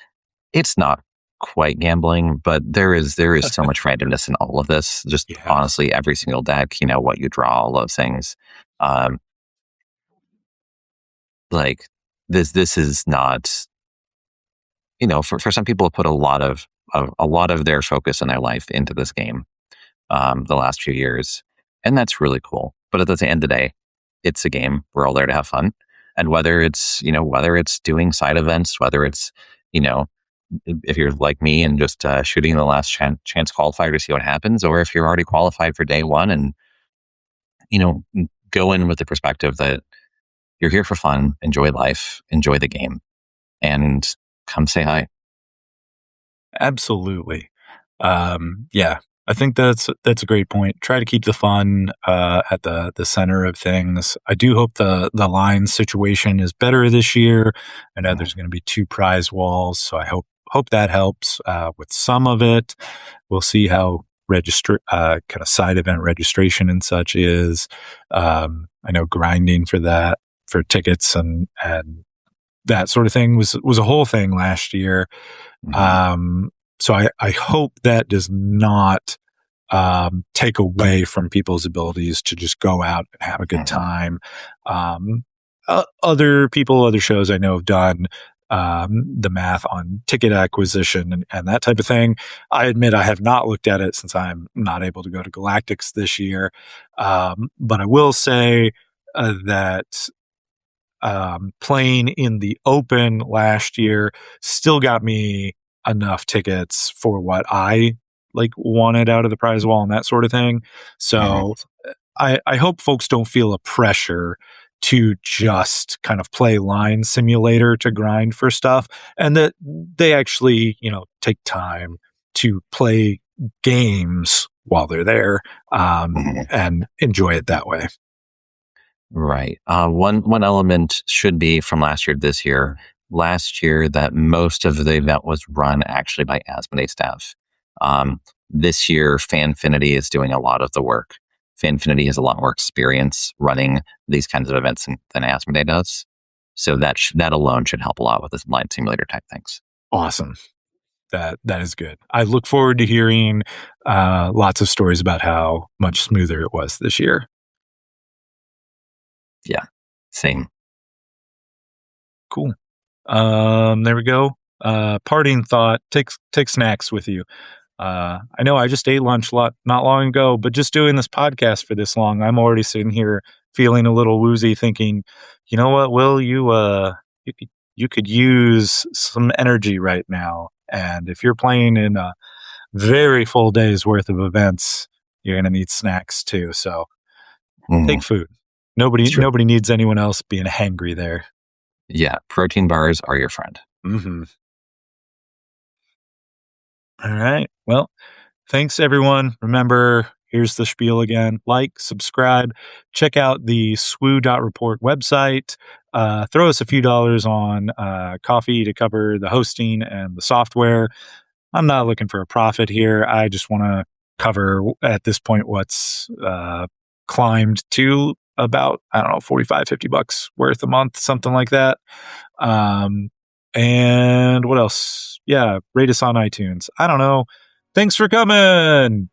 It's not quite gambling, but there is so much randomness in all of this. Just honestly, every single deck, what you draw, all those things. Like this is not, for some people put a lot of their focus in their life into this game the last few years, and that's really cool. But at the end of the day, it's a game. We're all there to have fun, and whether it's doing side events, whether it's if you're like me and just shooting the last chance qualifier to see what happens, or if you're already qualified for day 1 and go in with the perspective that you're here for fun, enjoy life, enjoy the game, and come say hi. Absolutely. Yeah. I think that's a great point. Try to keep the fun at the center of things. I do hope the line situation is better this year. I know there's going to be 2 prize walls, so I hope that helps with some of it. We'll see how kind of side event registration and such is. I know grinding for tickets and that sort of thing was a whole thing last year. So I hope that does not take away from people's abilities to just go out and have a good time. Other shows I know have done the math on ticket acquisition and that type of thing. I admit I have not looked at it since I'm not able to go to Galactics this year. But I will say that playing in the open last year still got me enough tickets for what I wanted out of the prize wall and that sort of thing. So I hope folks don't feel a pressure to just kind of play line simulator to grind for stuff, and that they actually, take time to play games while they're there and enjoy it that way. Right. One element should be from last year to this year. Last year, that most of the event was run actually by Asmodee staff. This year, Fanfinity is doing a lot of the work. Fanfinity has a lot more experience running these kinds of events than Asmodee does. So that alone should help a lot with this line simulator type things. Awesome. That is good. I look forward to hearing lots of stories about how much smoother it was this year. Yeah, same. Cool. There we go. Parting thought: take snacks with you. I know I just ate lunch not long ago, but just doing this podcast for this long, I'm already sitting here feeling a little woozy, thinking, you know what, Will, you could use some energy right now, and if you're playing in a very full day's worth of events, you're gonna need snacks too. So take food. Nobody needs anyone else being hangry there. Yeah, protein bars are your friend. Mm-hmm. All right. Well, thanks everyone. Remember, here's the spiel again. Like, subscribe, check out the SWU.report website. Throw us a few dollars on coffee to cover the hosting and the software. I'm not looking for a profit here. I just want to cover at this point what's climbed to about, I don't know, $45-50 worth a month, something like that. And what else? Yeah, rate us on iTunes. I don't know. Thanks for coming.